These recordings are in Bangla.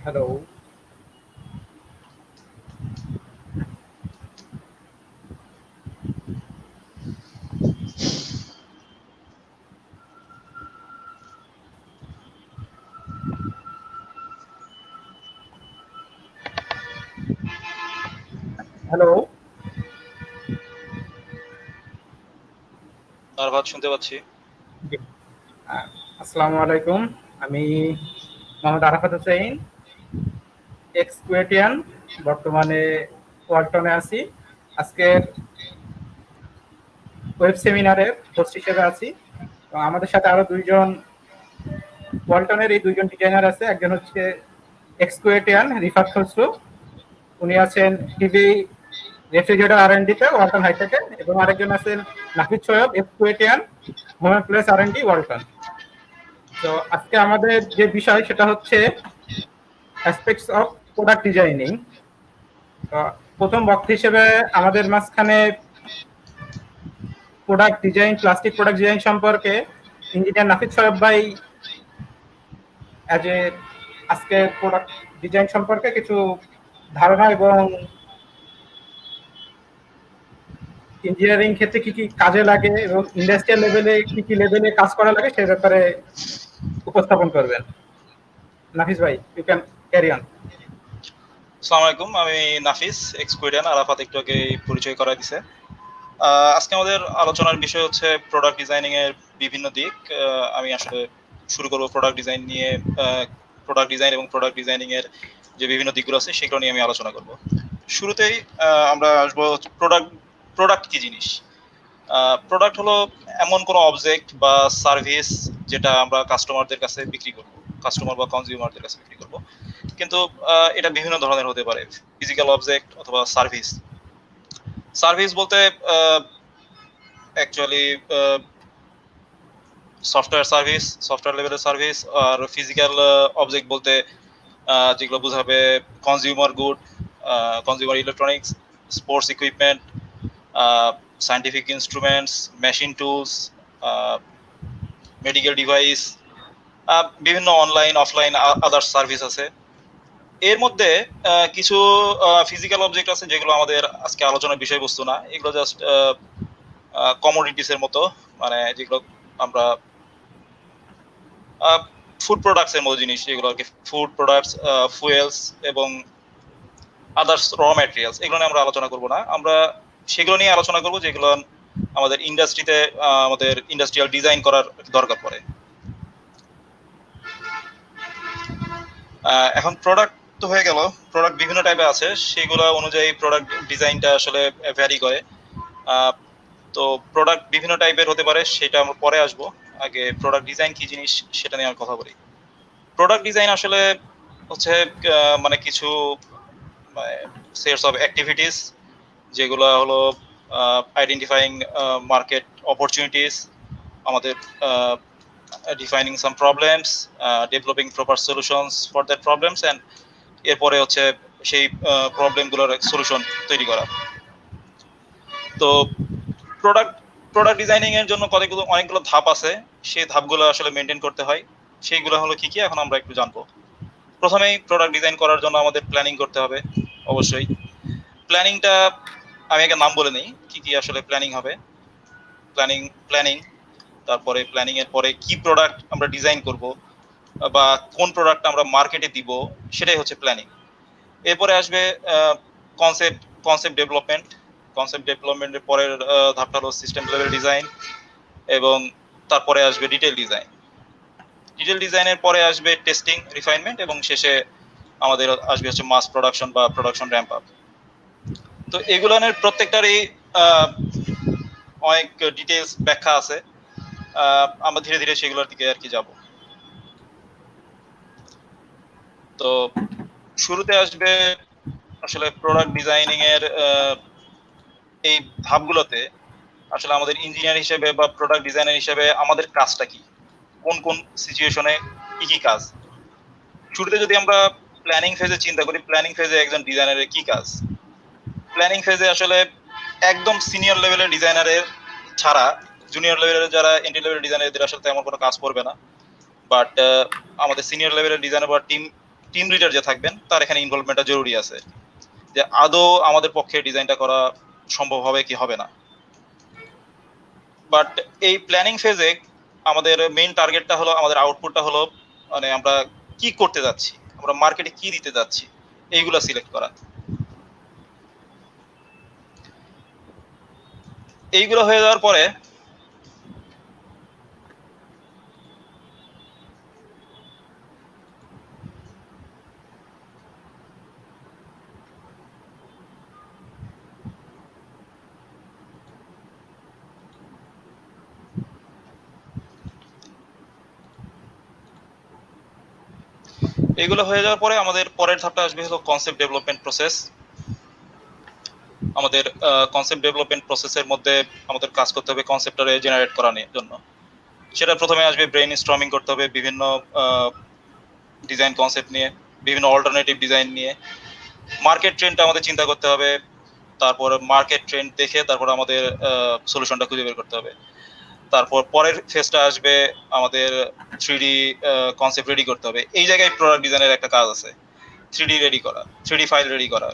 Hello, hello. ধন্যবাদ, শুনতে পাচ্ছি। জি, আ আসসালামু আলাইকুম। আমি মোহাম্মদ আরাফাত হোসেন, এক্স কুয়েটিয়ান। বর্তমানে ওয়ালটনে আছি। আজকের ওয়েব সেমিনারের হোস্ট হিসেবে আছি। তো আমাদের সাথে আরো ২ জন ওয়ালটনের এই ২ জন ডিজাইনার আছে। একজন হচ্ছে এক্স কুয়েটিয়ান রিফাত খসরু। উনি আছেন টিভি রেফ্রিজারেটর আর&ডি তে ওয়ালটন হাইটেকে, এবং আরেকজন আছেন Nafis Syed, ex KUETian home appliance R and D Walton. তো আজকে আমাদের যে বিষয় সেটা হচ্ছে অ্যাসপেক্টস অফ প্রোডাক্ট ডিজাইনিং। তো প্রথম বক্তা হিসেবে আমাদের মাঝখানে product design, plastic product design সম্পর্কে ইঞ্জিনিয়ার নাফিস সৈয়দ ভাই অ্যাজ এ আজকে প্রোডাক্ট ডিজাইন সম্পর্কে কিছু ধারণা এবং ইঞ্জিনিয়ারিং ক্ষেত্রে কি কি কাজে লাগে এবং ইন্ডাস্ট্রিয়াল লেভেলে কি কি লেভেলে কাজ করা লাগে সে ব্যাপারে উপস্থাপন করবেন। নাফিস ভাই, ইউ ক্যান ক্যারি অন। আসসালামু আলাইকুম, আমি নাফিস, এক্স কুয়েটিয়ান। আরাফাত একটু আগে পরিচয় করায় দিছে। আজকে আমাদের আলোচনার বিষয় হচ্ছে প্রোডাক্ট ডিজাইনিং এর বিভিন্ন দিক। আমি আসলে শুরু করব প্রোডাক্ট ডিজাইন নিয়ে। প্রোডাক্ট ডিজাইন এবং প্রোডাক্ট ডিজাইনিং এর যে বিভিন্ন দিকগুলো আছে সেগুলো নিয়ে আমি আলোচনা করব। শুরুতেই আমরা আসবো প্রোডাক্ট। প্রোডাক্ট কি জিনিস? প্রোডাক্ট হলো এমন কোনো অবজেক্ট বা সার্ভিস যেটা আমরা কাস্টমারদের কাছে বিক্রি করব, কাস্টমার বা কনজিউমারদের কাছে বিক্রি করব। কিন্তু এটা বিভিন্ন ধরনের হতে পারে, ফিজিক্যাল অবজেক্ট অথবা সার্ভিস। সার্ভিস বলতে অ্যাকচুয়ালি সফটওয়্যার সার্ভিস, সফটওয়্যার লেভেলের সার্ভিস। আর ফিজিক্যাল অবজেক্ট বলতে যেগুলো বোঝাবে consumer good, consumer electronics, sports equipment, scientific instruments, machine tools, medical device, বিভিন্ন অনলাইন অফলাইন আদার্স সার্ভিস আছে। এর মধ্যে কিছু ফিজিক্যাল অবজেক্ট আছে যেগুলো আমাদের আজকে আলোচনার বিষয়বস্তু না, এগুলো জাস্ট কমোডিটিস এর মতো, মানে যেগুলো আমরা ফুড প্রোডাক্টস এর মতো জিনিস, যেগুলো আর কি ফুড প্রোডাক্টস, ফুয়েলস এবং আদার্স র ম্যাটেরিয়ালস, এগুলো নিয়ে আমরা আলোচনা করব না। আমরা সেগুলো নিয়ে আলোচনা করব যেগুলো আমাদের ইন্ডাস্ট্রিতে, আমাদের ইন্ডাস্ট্রিয়াল ডিজাইন করার দরকার পড়ে। এখন প্রোডাক্ট তো হয়ে গেল, প্রোডাক্ট বিভিন্ন টাইপের আছে, সেগুলো অনুযায়ী প্রোডাক্ট ডিজাইনটা আসলে ভ্যারি করে। তো প্রোডাক্ট বিভিন্ন টাইপের হতে পারে, সেটা আমরা পরে আসবো। আগে প্রোডাক্ট ডিজাইন কি জিনিস সেটা নিয়ে আমি কথা বলি। প্রোডাক্ট ডিজাইন আসলে হচ্ছে মানে কিছু সেটস অফ অ্যাক্টিভিটিস, যেগুলো হলো আইডেন্টিফাইং মার্কেট অপরচুনিটিস, আমাদের defining some problems, developing proper solutions for that problems, and এরপরে হচ্ছে সেই প্রবলেমগুলোর সলিউশন তৈরি করা। তো প্রোডাক্ট প্রোডাক্ট ডিজাইনিং এর জন্য অনেকগুলো ধাপ আছে, সেই ধাপগুলো আসলে মেনটেন করতে হয়। সেইগুলো হলো কি কি, এখন আমরা একটু জানবো। প্রথমেই প্রোডাক্ট ডিজাইন করার জন্য আমাদের প্ল্যানিং করতে হবে। অবশ্যই প্ল্যানিংটা আমি একটা নাম বলে নিই, কি কি আসলে প্ল্যানিং হবে। প্ল্যানিং প্ল্যানিং তারপরে প্ল্যানিং এর পরে কি প্রোডাক্ট আমরা ডিজাইন করব বা কোন প্রোডাক্ট আমরা মার্কেটে দিব, সেটাই হচ্ছে প্ল্যানিং। এরপরে আসবে কনসেপ্ট কনসেপ্ট ডেভেলপমেন্ট। কনসেপ্ট ডেভেলপমেন্টের পরের ধাপটা হলো সিস্টেম লেভেল ডিজাইন, এবং তারপরে আসবে ডিটেল ডিজাইন। ডিটেল ডিজাইনের পরে আসবে টেস্টিং, রিফাইনমেন্ট, এবং শেষে আমাদের আসবে হচ্ছে মাস প্রোডাকশন বা প্রোডাকশন র্যাম্প আপ। তো এগুলোর প্রত্যেকটারই অনেক ডিটেলস ব্যাখ্যা আছে। আমরা ধীরে ধীরে সেগুলোর দিকে আর কি যাব। তো শুরুতে আসবে আসলে প্রোডাক্ট ডিজাইনিং এর এই ধাপগুলোতে আসলে আমাদের ইঞ্জিনিয়ার হিসেবে বা প্রোডাক্ট ডিজাইনার হিসেবে আমাদের কাজটা কি, কোন কোন সিচুয়েশনে কি কি কাজ। শুরুতে যদি আমরা প্ল্যানিং ফেজে চিন্তা করি, প্ল্যানিং ফেজে একজন ডিজাইনারের কি কাজ। প্ল্যানিং ফেজে আসলে একদম সিনিয়র লেভেলের ডিজাইনারের ছাড়া জুনিয়র লেভেলের যারা এন্ট্রি লেভেল ডিজাইনারদের আসলে তেমন কোনো কাজ করবে না। বাট আমাদের সিনিয়র লেভেলের ডিজাইনার বা টিম লিডার যে থাকবেন তার এখানে ইনভলভমেন্টটা জরুরি আছে, যে আদৌ আমাদের পক্ষে ডিজাইনটা করা সম্ভব হবে কি হবে না। বাট এই প্ল্যানিং ফেজে আমাদের মেইন টার্গেটটা হলো, আমাদের আউটপুটটা হলো মানে আমরা কি করতে যাচ্ছি, আমরা মার্কেটে কি দিতে যাচ্ছি, এইগুলা সিলেক্ট করা। এইগুলো হয়ে যাওয়ার পরে এইগুলো হয়ে যাওয়ার পরে আমাদের পরের ধাপটা আসবে হলো কনসেপ্ট ডেভেলপমেন্ট প্রসেস। আমাদের কনসেপ্ট ডেভেলপমেন্ট প্রসেসের মধ্যে আমাদের কাজ করতে হবে কনসেপ্টটারে জেনারেট করার জন্য। সেটা প্রথমে আসবে ব্রেইন স্টর্মিং করতে হবে বিভিন্ন ডিজাইন কনসেপ্ট নিয়ে, বিভিন্ন অল্টারনেটিভ ডিজাইন নিয়ে। মার্কেট ট্রেন্ডটা আমাদের চিন্তা করতে হবে, তারপর মার্কেট ট্রেন্ড দেখে তারপর আমাদের সলিউশনটা খুঁজে বের করতে হবে। তারপর পরের ফেজটা আসবে আমাদের 3D কনসেপ্ট রেডি করতে হবে। এই জায়গায় প্রোডাক্ট ডিজাইনের একটা কাজ আছে, 3D রেডি করা, 3D ফাইল রেডি করা।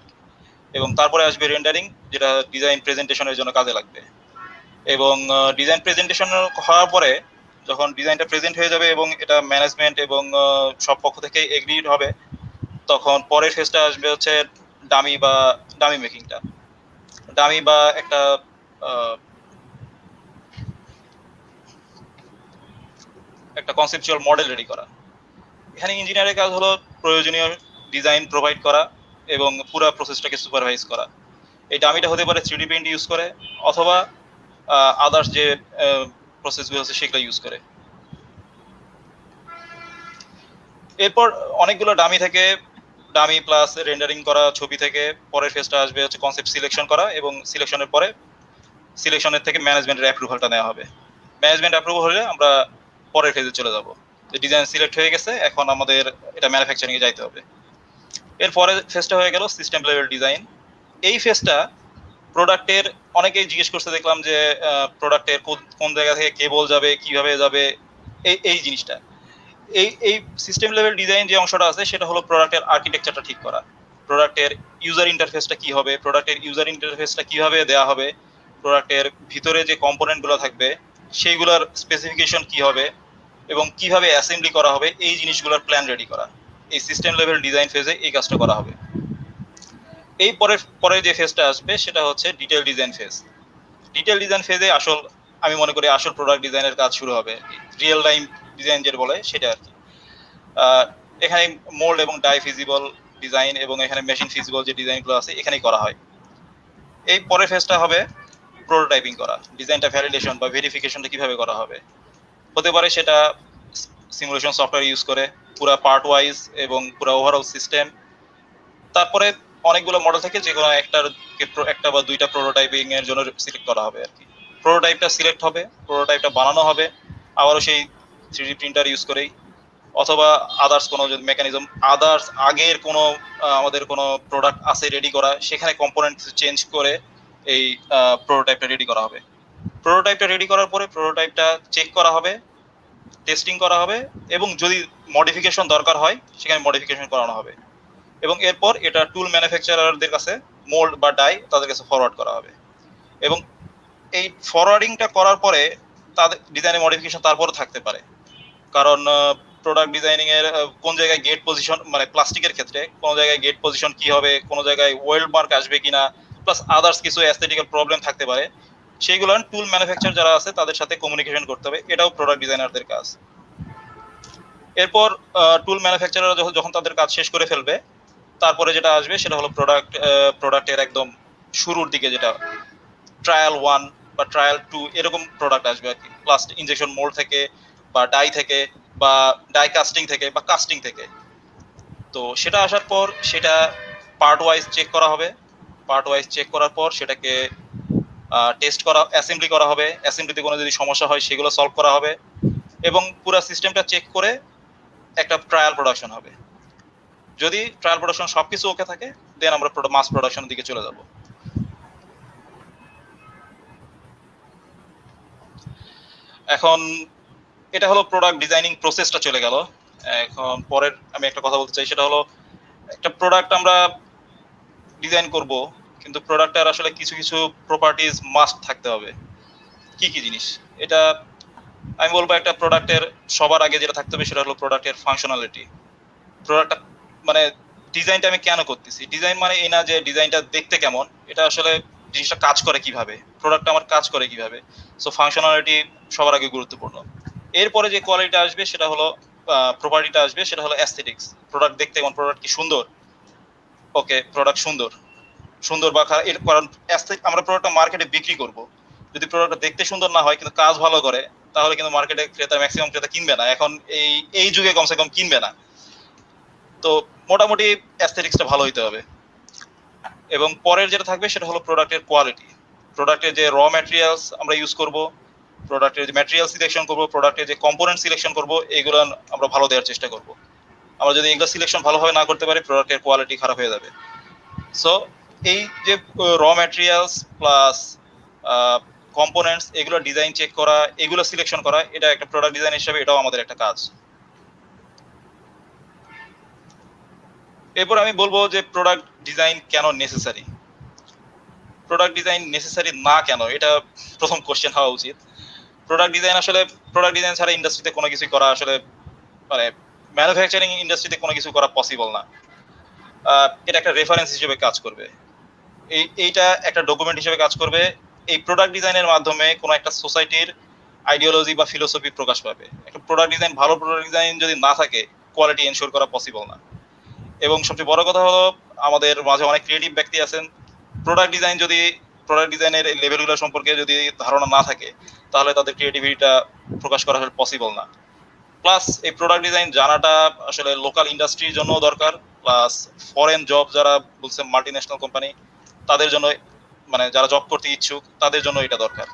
এবং তারপরে আসবে রেন্ডারিং, যেটা ডিজাইন প্রেজেন্টেশনের জন্য কাজে লাগবে। এবং ডিজাইন প্রেজেন্টেশন হওয়ার পরে যখন ডিজাইনটা প্রেজেন্ট হয়ে যাবে এবং এটা ম্যানেজমেন্ট এবং সব পক্ষ থেকে এগ্রিড হবে, তখন পরের ফেজটা আসবে হচ্ছে ডামি মেকিংটা। ডামি বা একটা কনসেপচুয়াল মডেল রেডি করা। এখানে ইঞ্জিনিয়ারের কাজ হলো প্রয়োজনীয় ডিজাইন প্রোভাইড করা এবং পুরো প্রসেসটাকে সুপারভাইজ করা। এই ডামিটা হতে পারে 3D পেইন্ট ইউজ করে অথবা আদার্স যে প্রসেসগুলো আছে সেগুলো ইউজ করে। এরপর অনেকগুলো ডামি থেকে, ডামি প্লাস রেন্ডারিং করা ছবি থেকে পরের ফেজটা আসবে হচ্ছে কনসেপ্ট সিলেকশন করা, এবং সিলেকশনের পরে সিলেকশনের থেকে ম্যানেজমেন্টের অ্যাপ্রুভালটা নেওয়া হবে। ম্যানেজমেন্ট অ্যাপ্রুভাল হলে আমরা পরের ফেজে চলে যাব, যে ডিজাইন সিলেক্ট হয়ে গেছে, এখন আমাদের এটা ম্যানুফ্যাকচারিংয়ে যাইতে হবে। এরপরে ফেজটা হয়ে গেল সিস্টেম লেভেল ডিজাইন। এই ফেজটা প্রোডাক্টের, অনেকেই জিজ্ঞেস করতে দেখলাম যে প্রোডাক্টের কোন জায়গা থেকে কেবল যাবে, কিভাবে যাবে, এই জিনিসটা। এই সিস্টেম লেভেল ডিজাইন যে অংশটা আছে সেটা হলো প্রোডাক্টের আর্কিটেকচারটা ঠিক করা, প্রোডাক্টের ইউজার ইন্টারফেসটা কি হবে, প্রোডাক্টের ইউজার ইন্টারফেসটা কিভাবে দেওয়া হবে, প্রোডাক্টের ভিতরে যে কম্পোনেন্টগুলো থাকবে সেইগুলোর স্পেসিফিকেশন কি হবে এবং কিভাবে অ্যাসেম্বলি করা হবে, এই জিনিসগুলোর প্ল্যান রেডি করা। এই সিস্টেম লেভেল ডিজাইন ফেজে এই কাজটা করা হবে। এই পরের যে ফেজটা আসবে সেটা হচ্ছে detail design phase. Detail design ফেজে আমি মনে করি আসল প্রোডাক্ট ডিজাইনের কাজ শুরু হবে, রিয়েল টাইম ডিজাইন যেটা বলে সেটা আর কি। এখানে মোল্ড এবং ডাই ফিজিবল ডিজাইন এবং এখানে মেশিন ফিজিবল যে ডিজাইনগুলো আছে এখানেই করা হয়। এই পরের ফেজটা হবে প্রোটোটাইপিং করা, ডিজাইনটা ভ্যালিডেশন বা ভেরিফিকেশনটা কিভাবে করা হবে। হতে পারে সেটা সিমুলেশন সফটওয়্যার ইউজ করে পুরো পার্ট ওয়াইজ এবং পুরো ওভারঅল সিস্টেম। তারপরে অনেকগুলো মডেল থেকে যে কোনো একটা বা দুইটা প্রোটোটাইপিং এর জন্য সিলেক্ট করা হবে আর কি। প্রোটোটাইপটা সিলেক্ট হবে, প্রোটোটাইপটা বানানো হবে আবারও সেই 3D প্রিন্টার ইউজ করেই, অথবা আদার্স কোনো মেকানিজম, আদার্স আগের কোনো আমাদের কোনো প্রোডাক্ট আছে রেডি করা, সেখানে কম্পোনেন্ট চেঞ্জ করে এই প্রোটোটাইপটা রেডি করা হবে। প্রোটোটাইপটা রেডি করার পরে প্রোটোটাইপটা চেক করা হবে, টেস্টিং করা হবে, এবং যদি মডিফিকেশন দরকার হয় সেখানে মডিফিকেশন করানো হবে। এবং এরপর এটা টুল ম্যানুফ্যাকচারারদের কাছে, মোল্ড বা ডাই, তাদের কাছে ফরওয়ার্ড করা হবে। এবং এই ফরওয়ার্ডিংটা করার পরে তাদের ডিজাইনের মডিফিকেশন তারপরও থাকতে পারে, কারণ প্রোডাক্ট ডিজাইনিং এর কোন জায়গায় গেট পজিশন, মানে প্লাস্টিকের ক্ষেত্রে কোন জায়গায় গেট পজিশন কি হবে, কোন জায়গায় ওয়েল্ড মার্ক আসবে কিনা, প্লাস আদার্স কিছু অ্যাস্থেটিক্যাল প্রবলেম থাকতে পারে, সেইগুলো টুল ম্যানুফ্যাকচার যারা আছে তাদের সাথে কমিউনিকেশন করতে হবে, এটাও প্রোডাক্ট ডিজাইনারদের কাজ। এরপর টুল ম্যানুফ্যাকচারাররা যখন তাদের কাজ শেষ করে ফেলবে, তারপরে যেটা আসবে সেটা হলো প্রোডাক্টের একদম শুরুর দিকে, যেটা ট্রায়াল 1 বা ট্রায়াল 2 এরকম প্রোডাক্ট আসবে আর কি, প্লাস ইনজেকশন মোল্ড থেকে বা ডাই থেকে বা ডাই কাস্টিং থেকে বা কাস্টিং থেকে। তো সেটা আসার পর সেটা পার্ট ওয়াইজ চেক করা হবে, পার্ট ওয়াইজ চেক করার পর সেটাকে টেস্ট করা, অ্যাসেম্বলি করা হবে, অ্যাসেম্বলিতে কোনো যদি সমস্যা হয় সেগুলো সলভ করা হবে, এবং পুরো সিস্টেমটা চেক করে একটা ট্রায়াল প্রোডাকশন হবে। যদি ট্রায়াল প্রোডাকশন সবকিছু ওকে থাকে, দেন আমরা মাস প্রোডাকশনের দিকে চলে যাব। এখন এটা হলো প্রোডাক্ট ডিজাইনিং প্রসেসটা চলে গেল। এখন পরের আমি একটা কথা বলতে চাই, সেটা হলো একটা প্রোডাক্ট আমরা ডিজাইন করব, কিন্তু প্রোডাক্টের আসলে কিছু কিছু প্রপার্টিজ মাস্ট থাকতে হবে। কি কি জিনিস? এটা আমি বলবো একটা প্রোডাক্টের সবার আগে যেটা থাকতে হবে সেটা হলো প্রোডাক্টের ফাংশনালিটি। প্রোডাক্টটা মানে ডিজাইনটা আমি কেন করতেছি, ডিজাইন মানে এই না যে ডিজাইনটা দেখতে কেমন, এটা আসলে জিনিসটা কাজ করে কিভাবে, প্রোডাক্টটা আমার কাজ করে কিভাবে। সো ফাংশনালিটি সবার আগে গুরুত্বপূর্ণ। এরপরে যে কোয়ালিটিটা আসবে সেটা হলো প্রপার্টিটা আসবে, সেটা হলো অ্যাস্থেটিক্স। প্রোডাক্ট দেখতে কেমন, প্রোডাক্ট কি সুন্দর? ওকে, প্রোডাক্ট সুন্দর, সুন্দর বা খারাপ এর কারণ আমরা প্রোডাক্টটা মার্কেটে বিক্রি করব। যদি প্রোডাক্টটা দেখতে সুন্দর না হয় কিন্তু কাজ ভালো করে, তাহলে কিন্তু মার্কেটে ক্রেতা ম্যাক্সিমাম ক্রেতা কিনবে না, এখন এই এই যুগে কমসে কম কিনবে না। তো মোটামুটি অ্যাস্থেটিক্সটা ভালো হইতে হবে। এবং পরের যেটা থাকবে সেটা হলো প্রোডাক্টের কোয়ালিটি। প্রোডাক্টের যে র ম্যাটেরিয়ালস আমরা ইউজ করব, প্রোডাক্টের যে ম্যাটেরিয়াল সিলেকশন করব, প্রোডাক্টের যে কম্পোনেন্ট সিলেকশন করব, এগুলো আমরা ভালো দেওয়ার চেষ্টা করব। আমরা যদি এগুলো সিলেকশন ভালোভাবে না করতে পারি, প্রোডাক্টের কোয়ালিটি খারাপ হয়ে যাবে। সো এই যে র ম্যাটেরিয়ালস প্লাস কম্পোনেন্টস, এগুলো ডিজাইন চেক করা, এগুলো সিলেকশন করা, এটা একটা প্রোডাক্ট ডিজাইন হিসেবে এটাও আমাদের একটা কাজ। এরপর আমি বলবো যে প্রোডাক্ট ডিজাইন কেন নেসেসারি। প্রোডাক্ট ডিজাইন নেসেসারি না কেন, এটা প্রথম কোশ্চেন হওয়া উচিত। প্রোডাক্ট ডিজাইন আসলে, প্রোডাক্ট ডিজাইন ছাড়া ইন্ডাস্ট্রিতে কোনো কিছুই করা আসলে মানে ম্যানুফ্যাকচারিং ইন্ডাস্ট্রিতে কোনো কিছু করা পসিবল না। এটা একটা রেফারেন্স হিসেবে কাজ করবে, এইটা একটা ডকুমেন্ট হিসেবে কাজ করবে। এই প্রোডাক্ট ডিজাইনের মাধ্যমে কোনো একটা সোসাইটির আইডিওলজি বা ফিলোসফি প্রকাশ পাবে। একটা প্রোডাক্ট ডিজাইন, ভালো প্রোডাক্ট ডিজাইন যদি না থাকে, কোয়ালিটি এনশিওর করা পসিবল না। এবং সবচেয়ে বড় কথা হলো, আমাদের মাঝে অনেক ক্রিয়েটিভ ব্যক্তি আছেন, প্রোডাক্ট ডিজাইন যদি, প্রোডাক্ট ডিজাইনের লেভেলগুলো সম্পর্কে যদি ধারণা না থাকে, তাহলে তাদের ক্রিয়েটিভিটিটা প্রকাশ করা পসিবল না। প্লাস এই প্রোডাক্ট ডিজাইন জানাটা আসলে লোকাল ইন্ডাস্ট্রির জন্য দরকার, প্লাস ফরেন জব যারা বলছে মাল্টি ন্যাশনাল কোম্পানি, তাদের জন্য, মানে যারা জব করতে ইচ্ছুক তাদের জন্য এটা দরকার।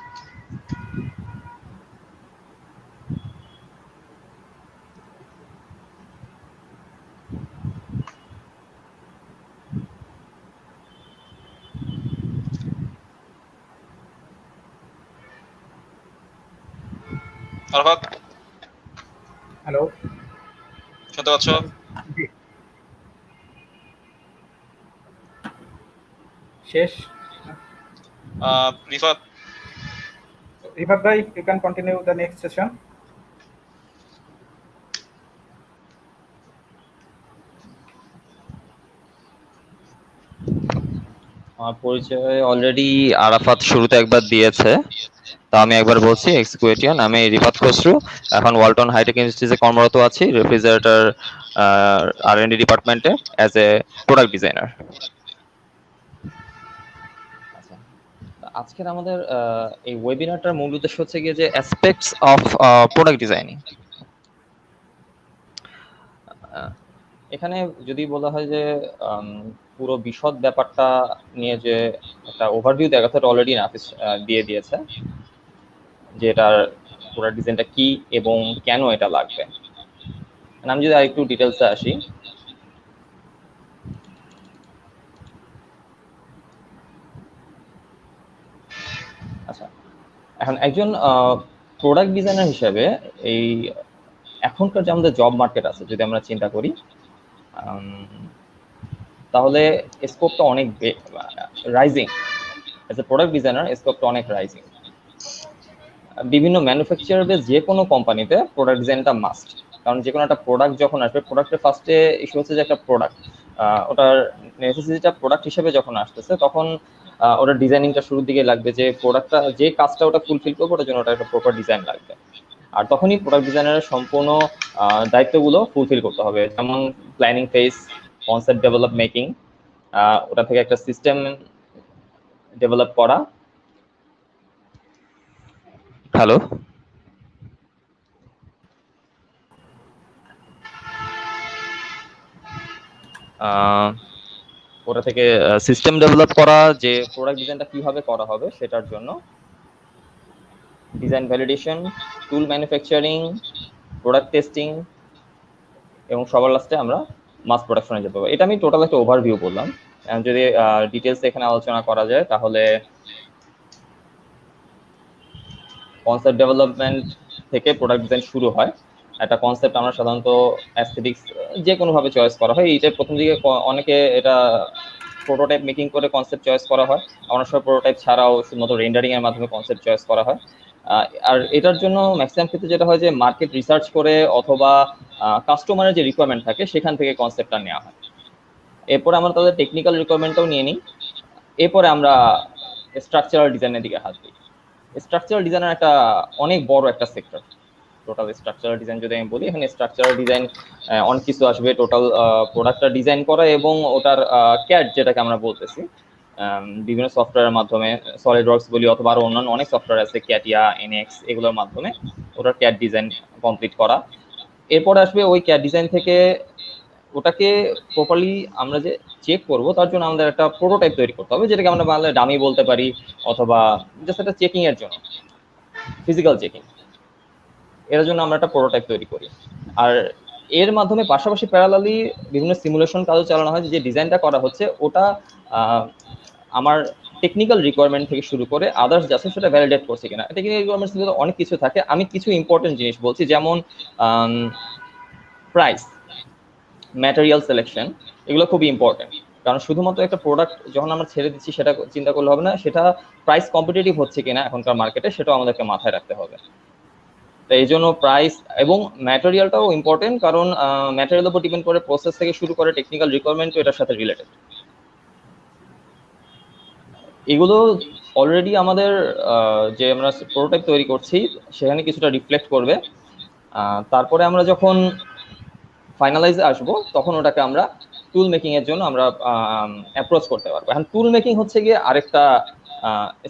আরাফাত, হ্যালো। শুনতে পাচ্ছ? জি, শেষ। রিফাত, রিফাত ভাই, you can continue the next session. আমার পরিচয় অলরেডি আরাফাত শুরুতে একবার দিয়েছে, তো আমি একবার বলছি, এক্সিকিউটিভ আমি রিফাত খসরু, এখন ওয়ালটন হাইটেক ইন্ডাস্ট্রিজে কর্মরত আছি রেফ্রিজারেটর আর&ডি ডিপার্টমেন্টে অ্যাজ এ প্রোডাক্ট ডিজাইনার। আচ্ছা, আজকের আমাদের এই ওয়েবিনারটার মূল উদ্দেশ্য হচ্ছে গিয়ে যে অ্যাসপেক্টস অফ প্রোডাক্ট ডিজাইনিং। এখানে যদি বলা হয় যে পুরো বিশদ ব্যাপারটা নিয়ে যে একটা ওভারভিউ দেওয়ার কথা, অলরেডি নাফিস দিয়ে দিয়েছে, যে এটার পুরো ডিজাইনটা কি এবং কেন এটা লাগবে। আমি যদি আরেকটু ডিটেলসে আসি, আচ্ছা, এখন একজন প্রোডাক্ট ডিজাইনার হিসেবে এই এখনকার যে আমাদের জব মার্কেট আছে, যদি আমরা চিন্তা করি, তাহলে স্কোপটা অনেক rising. As a product designer স্কোপটা অনেক রাইজিং। বিভিন্ন ম্যানুফ্যাকচারার বেস যে কোনো কোম্পানিতে প্রোডাক্ট ডিজাইনটা মাস্ট, কারণ যে কোনো একটা প্রোডাক্ট যখন আসবে, প্রোডাক্টের ফার্স্টে ইস্যু হচ্ছে যে একটা প্রোডাক্ট, ওটার নেসেসিটিটা প্রোডাক্ট হিসেবে যখন আসতেছে, তখন ওটার ডিজাইনিংটা শুরুর দিকে লাগবে, যে প্রোডাক্টটা যে কাজটা ওটা ফুলফিল করবে, ওটার জন্য ওটা একটা প্রপার ডিজাইন লাগবে। আর তখনই প্রোডাক্ট ডিজাইনারের সম্পূর্ণ দায়িত্বগুলো ফুলফিল করতে হবে, যেমন planning phase, concept develop making, ওটা থেকে একটা সিস্টেম ডেভেলপ করা। হ্যালো, ওটা থেকে সিস্টেম ডেভেলপ করা, যে প্রোডাক্ট ডিজাইনটা কিভাবে করা হবে সেটার জন্য ডিজাইন ভ্যালিডেশন, টুল ম্যানুফ্যাকচারিং, প্রোডাক্ট টেস্টিং, এবং সবার লাস্টে আমরা মাস প্রোডাকশনে যেতে পারবো। এটা আমি টোটাল একটা ওভারভিউ বললাম। যদি ডিটেলস এখানে আলোচনা করা যায়, তাহলে কনসেপ্ট ডেভেলপমেন্ট থেকে প্রোডাক্ট ডিজাইন শুরু হয়। একটা কনসেপ্ট আমরা সাধারণত অ্যাস্থেটিক্স যে কোনোভাবে চয়েস করা হয়। এইটা প্রথম দিকে অনেকে এটা প্রোটোটাইপ মেকিং করে কনসেপ্ট চয়েস করা হয়, অনেক সময় প্রোটোটাইপ ছাড়াও শুধুমাত্র রেন্ডারিং এর মাধ্যমে কনসেপ্ট চয়েস করা হয়। আর এটার জন্য ম্যাক্সিমাম ক্ষেত্রে যেটা হয় যে মার্কেট রিসার্চ করে অথবা কাস্টমারের যে রিকোয়ারমেন্ট থাকে সেখান থেকে কনসেপ্টটা নেওয়া হয়। এরপরে আমরা তাদের টেকনিক্যাল রিকোয়ারমেন্টটাও নিয়ে নিই, এরপরে আমরা স্ট্রাকচারাল ডিজাইনের দিকে হাত দিই। স্ট্রাকচারাল ডিজাইনের একটা অনেক বড় একটা সেক্টর। টোটাল স্ট্রাকচারাল ডিজাইন যদি আমি বলি, এখানে স্ট্রাকচারাল ডিজাইন অনেক কিছু আসবে। টোটাল প্রোডাক্টটা ডিজাইন করা এবং ওটার ক্যাড যেটাকে আমরা বলতেছি, বিভিন্ন সফটওয়্যারের মাধ্যমে, সলিডওয়ার্কস বলি অথবা আরো অন্যান্য অনেক সফটওয়্যার আছে, ক্যাটিয়া, এনএক্স, এগুলোর মাধ্যমে ওটার ক্যাড ডিজাইন কমপ্লিট করা। এরপরে আসবে ওই ক্যাড ডিজাইন থেকে ওটাকে প্রপারলি আমরা যে চেক করব তার জন্য আমাদের একটা প্রোটোটাইপ তৈরি করতে হবে, যেটাকে আমরা বাংলায় ডামি বলতে পারি, অথবা জাস্ট একটা চেকিং এর জন্য, ফিজিক্যাল চেকিং, এর জন্য আমরা একটা প্রোটোটাইপ তৈরি করি। আর এর মাধ্যমে পাশাপাশি প্যারালালি বিভিন্ন সিমুলেশন কাজও চালানো হয়, যে ডিজাইনটা করা হচ্ছে ওটা আমার টেকনিক্যাল রিকোয়ারমেন্ট থেকে শুরু করে আদার্স যাচ্ছে সেটা ভ্যালিডেট করছে কিনা। টেকনিক্যাল রিকোয়ারমেন্টস কিন্তু অনেক কিছু থাকে, আমি কিছু ইম্পর্টেন্ট জিনিস বলছি, যেমন প্রাইস, ম্যাটেরিয়াল সিলেকশন, এগুলো খুবই ইম্পর্টেন্ট। কারণ শুধুমাত্র একটা প্রোডাক্ট যখন আমরা ছেড়ে দিচ্ছি সেটা চিন্তা করলে হবে না, সেটা প্রাইস কম্পিটিটিভ হচ্ছে কিনা এখনকার মার্কেটে সেটাও আমাদেরকে মাথায় রাখতে হবে। তো এই জন্য প্রাইস এবং ম্যাটেরিয়ালটাও ইম্পর্টেন্ট, কারণ ম্যাটেরিয়ালের উপর ডিপেন্ড করে প্রসেস থেকে শুরু করে টেকনিক্যাল রিকোয়ারমেন্টও এটার সাথে রিলেটেড। এগুলো অলরেডি আমাদের যে আমরা প্রোটোটাইপ তৈরি করছি সেখানে কিছুটা রিফ্লেক্ট করবে। তারপরে আমরা যখন ফাইনালাইজে আসবো তখন ওটাকে আমরা টুল মেকিং এর জন্য আমরা অ্যাপ্রোচ করতে পারবো। এখন টুল মেকিং হচ্ছে গিয়ে আরেকটা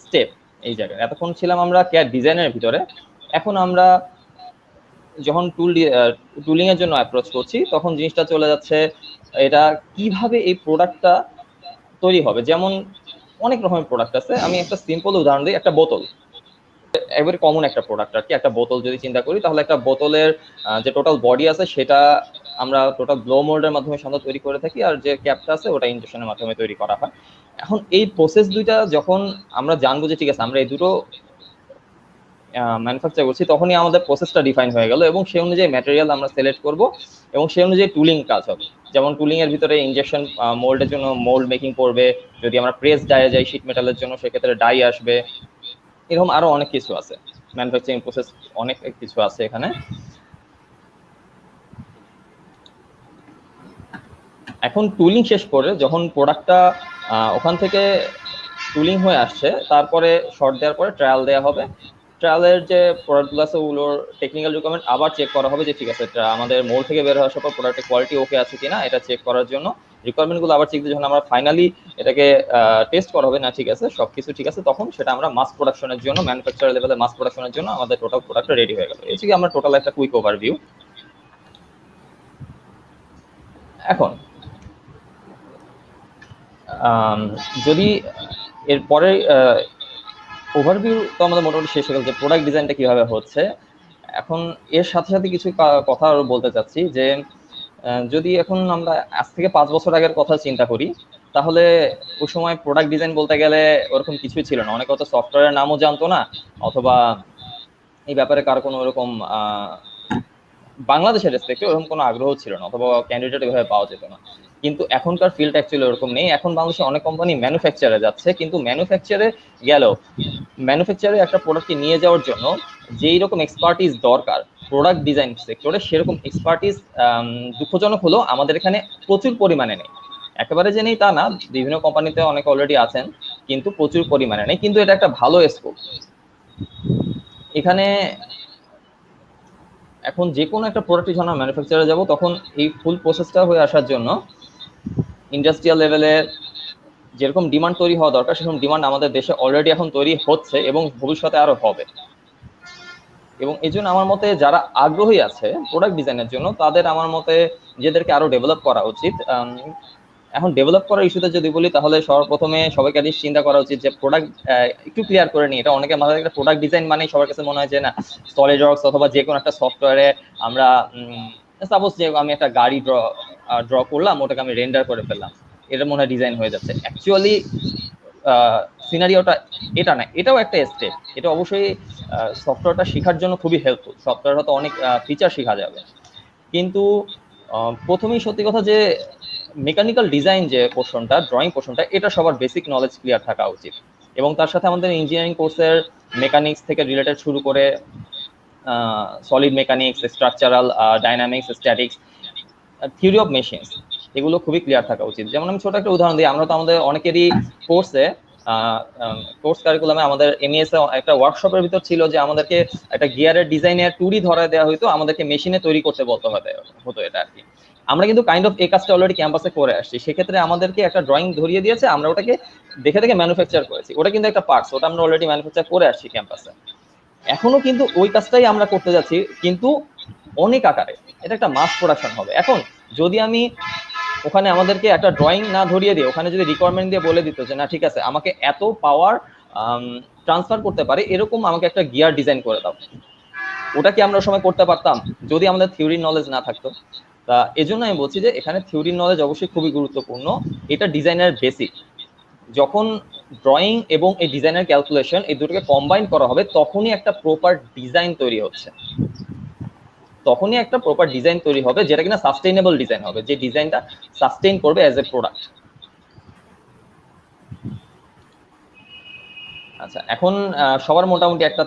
স্টেপ এই জায়গায়। এতক্ষণ ছিলাম আমরা ক্যাড ডিজাইনের ভিতরে, এখন আমরা যখন টুলিং এর জন্য অ্যাপ্রোচ করছি তখন জিনিসটা চলে যাচ্ছে এটা কিভাবে এই প্রোডাক্টটা তৈরি হবে। যেমন অনেক রকমের প্রোডাক্ট আছে, আমি একটা সিম্পল উদাহরণ দিই, একটা বোতল, একেবারে কমন একটা প্রোডাক্ট আর কি। একটা বোতল যদি চিন্তা করি, তাহলে একটা বোতলের যে টোটাল বডি আছে সেটা আমরা টোটাল ব্লো মোল্ডের মাধ্যমে সাধারণত তৈরি করে থাকি, আর যে ক্যাপটা আছে ওটা ইনজেকশনের মাধ্যমে তৈরি করা হয়। এখন এই প্রসেস দুইটা যখন আমরা জানবো যে ঠিক আছে আমরা এই দুটো ম্যানুফ্যাকচার করছি, তখনই আমাদের প্রসেসটা ডিফাইন হয়ে গেল এবং সেই অনুযায়ী ম্যাটেরিয়াল আমরা সিলেক্ট করব এবং সেই অনুযায়ী টুলিং কাজ হবে। যেমন টুলিং এর ভিতরে ইনজেকশন মোল্ডের জন্য মোল্ড মেকিং করবে, যদি আমরা প্রেস ডায়ে যাই শীট মেটালের জন্য সেক্ষেত্রে ডাই আসবে, এরকম আরো অনেক কিছু আছে, ম্যানুফ্যাকচারিং প্রসেস অনেক কিছু আছে এখানে। এখন টুলিং শেষ করে যখন প্রোডাক্টটা ওখান থেকে টুলিং হয়ে আসছে, তারপরে শর্ট দেওয়ার পরে ট্রায়াল দেওয়া হবে। ট্রায়ালের যে প্রোডাক্টগুলো আছে ওগুলোর টেকনিক্যাল রিকোয়ারমেন্ট আবার চেক করা হবে, যে ঠিক আছে আমাদের মোল্ড থেকে বের হয়ে আসার পর প্রোডাক্টের কোয়ালিটি ওকে আছে কিনা এটা চেক করার জন্য রিকোয়ারমেন্টগুলো আবার চেক দিয়ে যখন আমরা ফাইনালি এটাকে টেস্ট করা হবে, না ঠিক আছে সবকিছু ঠিক আছে, তখন সেটা আমরা মাস প্রোডাকশনের জন্য, ম্যানুফ্যাকচার লেভেলে মাস প্রোডাকশনের জন্য আমাদের টোটাল প্রোডাক্টটা রেডি হয়ে গেল। এই থেকে আমরা টোটাল একটা কুইক ওভারভিউ। এখন যদি এরপরে ওভারভিউ তো আমাদের মোটামুটি শেষ হয়ে গেল যে প্রোডাক্ট ডিজাইনটা কিভাবে হচ্ছে। এখন এর সাথে সাথে কিছু কথা আরো বলতে চাচ্ছি, যে যদি এখন আমরা আজ থেকে 5 বছর আগের কথা চিন্তা করি, তাহলে ওই সময় প্রোডাক্ট ডিজাইন বলতে গেলে ওরকম কিছুই ছিল না। অনেকে অত সফটওয়্যারের নামও জানতো না, অথবা এই ব্যাপারে কারো কোনো ওরকম বাংলাদেশের রেসপেক্টে ওরকম কোনো আগ্রহ ছিল না, অথবা ক্যান্ডিডেট এভাবে পাওয়া যেত না। কিন্তু এখনকার ফিল্ড অ্যাকচুয়ালি ওরকম নেই। এখন বাংলাদেশে অনেক কোম্পানি ম্যানুফ্যাকচারে যাচ্ছে, কিন্তু ম্যানুফ্যাকচারে গেলেও ম্যানুফ্যাকচারে একটা প্রোডাক্টকে নিয়ে যাওয়ার জন্য যেই রকম এক্সপার্টিস দরকার প্রোডাক্ট ডিজাইন সেক্টরে, সেরকম এক্সপার্টিস দুঃখজনক হলেও আমাদের এখানে প্রচুর পরিমাণে নেই। একেবারে যে নেই তা না, বিভিন্ন কোম্পানিতে অনেক অলরেডি আছেন, কিন্তু প্রচুর পরিমাণে নেই। কিন্তু এটা একটা ভালো স্কোপ এখানে। এখন যে কোনো একটা প্রোডাক্ট যখন আমরা ম্যানুফ্যাকচারে যাব, তখন এই ফুল প্রসেসটা হয়ে আসার জন্য ইন্ডাস্ট্রিয়াল লেভেলে যেরকম ডিমান্ড তৈরি হওয়া দরকার, সেরকম ডিমান্ড আমাদের দেশে অলরেডি এখন তৈরি হচ্ছে এবং ভবিষ্যতে আরো হবে। এবং এই জন্য আমার মতে যারা আগ্রহী আছে প্রোডাক্ট ডিজাইনের জন্য, তাদের আমার মতে নিজেদেরকে আরো ডেভেলপ করা উচিত। এখন ডেভেলপ করার ইস্যুতে যদি বলি, তাহলে সর্বপ্রথমে সবাইকে চিন্তা করা উচিত যে প্রোডাক্ট একটু ক্লিয়ার করে নিই। এটা অনেকে মাথায় একটা প্রোডাক্ট ডিজাইন মানে সবার কাছে মনে হয় যে না সলিডওয়ার্কস অথবা যে কোনো একটা সফটওয়্যারে আমরা সাপোজ যে আমি একটা গাড়ি ড্র করলাম, ওটাকে আমি রেন্ডার করে ফেললাম, এটা মনে হয় ডিজাইন হয়ে যাচ্ছে। অ্যাকচুয়ালি সিনারিওটা এটা না, এটাও একটা স্টেপ। এটা অবশ্যই সফটওয়্যারটা শেখার জন্য খুবই হেল্পফুল, সফটওয়্যার হয়তো অনেক ফিচার শেখা যাবে, কিন্তু প্রথমেই সত্যি কথা যে মেকানিক্যাল ডিজাইন যে পোর্শনটা, ড্রয়িং পোর্শনটা, এটা সবার বেসিক নলেজ ক্লিয়ার থাকা উচিত। এবং তার সাথে আমাদের ইঞ্জিনিয়ারিং কোর্সের মেকানিক্স থেকে রিলেটেড শুরু করে solid mechanics, structural, dynamics, statics, theory of machines, এগুলো খুবই ক্লিয়ার থাকা উচিত। যেমন আমি ছোট একটা উদাহরণ দিই, আমরা তো আমাদের অনেকেরই কোর্সে, কোর্স কারিকুলামে আমাদের এমএস একটা ওয়ার্কশপের ভিতর ছিল যে আমাদেরকে একটা গিয়ারের ডিজাইনের টুরি ধরা দেওয়া হতো, আমাদেরকে মেশিনে তৈরি করতে বলতে হতো এটা আর কি। আমরা কিন্তু কাইন্ড অফ এই কাজটা অলরেডি ক্যাম্পাসে করে আসছি, সেক্ষেত্রে আমাদেরকে একটা ড্রয়িং ধরিয়ে দিয়েছে, আমরা ওটাকে দেখে দেখে ম্যানুফ্যাকচার করেছি, ওটা কিন্তু একটা পার্টস, ওটা আমরা অলরেডি ম্যানুফ্যাকচার করে আসছি ক্যাম্পাসে। এখনো কিন্তু ওই কাজটাই আমরা করতে যাচ্ছি, কিন্তু অনেক আকারে, এটা একটা মাস প্রোডাকশন হবে। এখন যদি আমি ওখানে আমাদেরকে একটা ড্রয়িং না ধরিয়ে দিয়ে, ওখানে যদি রিকোয়ারমেন্ট দিয়ে বলে দিত যে না ঠিক আছে, আমাকে এত পাওয়ার ট্রান্সফার করতে পারে এরকম আমাকে একটা গিয়ার ডিজাইন করে দাও, ওটা কি আমরা সময় করতে পারতাম যদি আমাদের থিওরির নলেজ না থাকতো? তা এজন্য আমি বলছি যে এখানে থিওরির নলেজ অবশ্যই খুবই গুরুত্বপূর্ণ, এটা ডিজাইনের বেসিক। যখন ড্রয়িং এবং এই ডিজাইনের ক্যালকুলেশন এই দুটোকে কম্বাইন করা হবে, তখনই একটা প্রপার ডিজাইন তৈরি হচ্ছে, তখনই একটা প্রপার ডিজাইন তৈরি হবে যেটা কিনা সাস্টেইনেবল ডিজাইন হবে, যে ডিজাইনটা সাস্টেইন করবে অ্যাজ এ প্রোডাক্ট। আচ্ছা, এখন সবার মোটামুটি একটা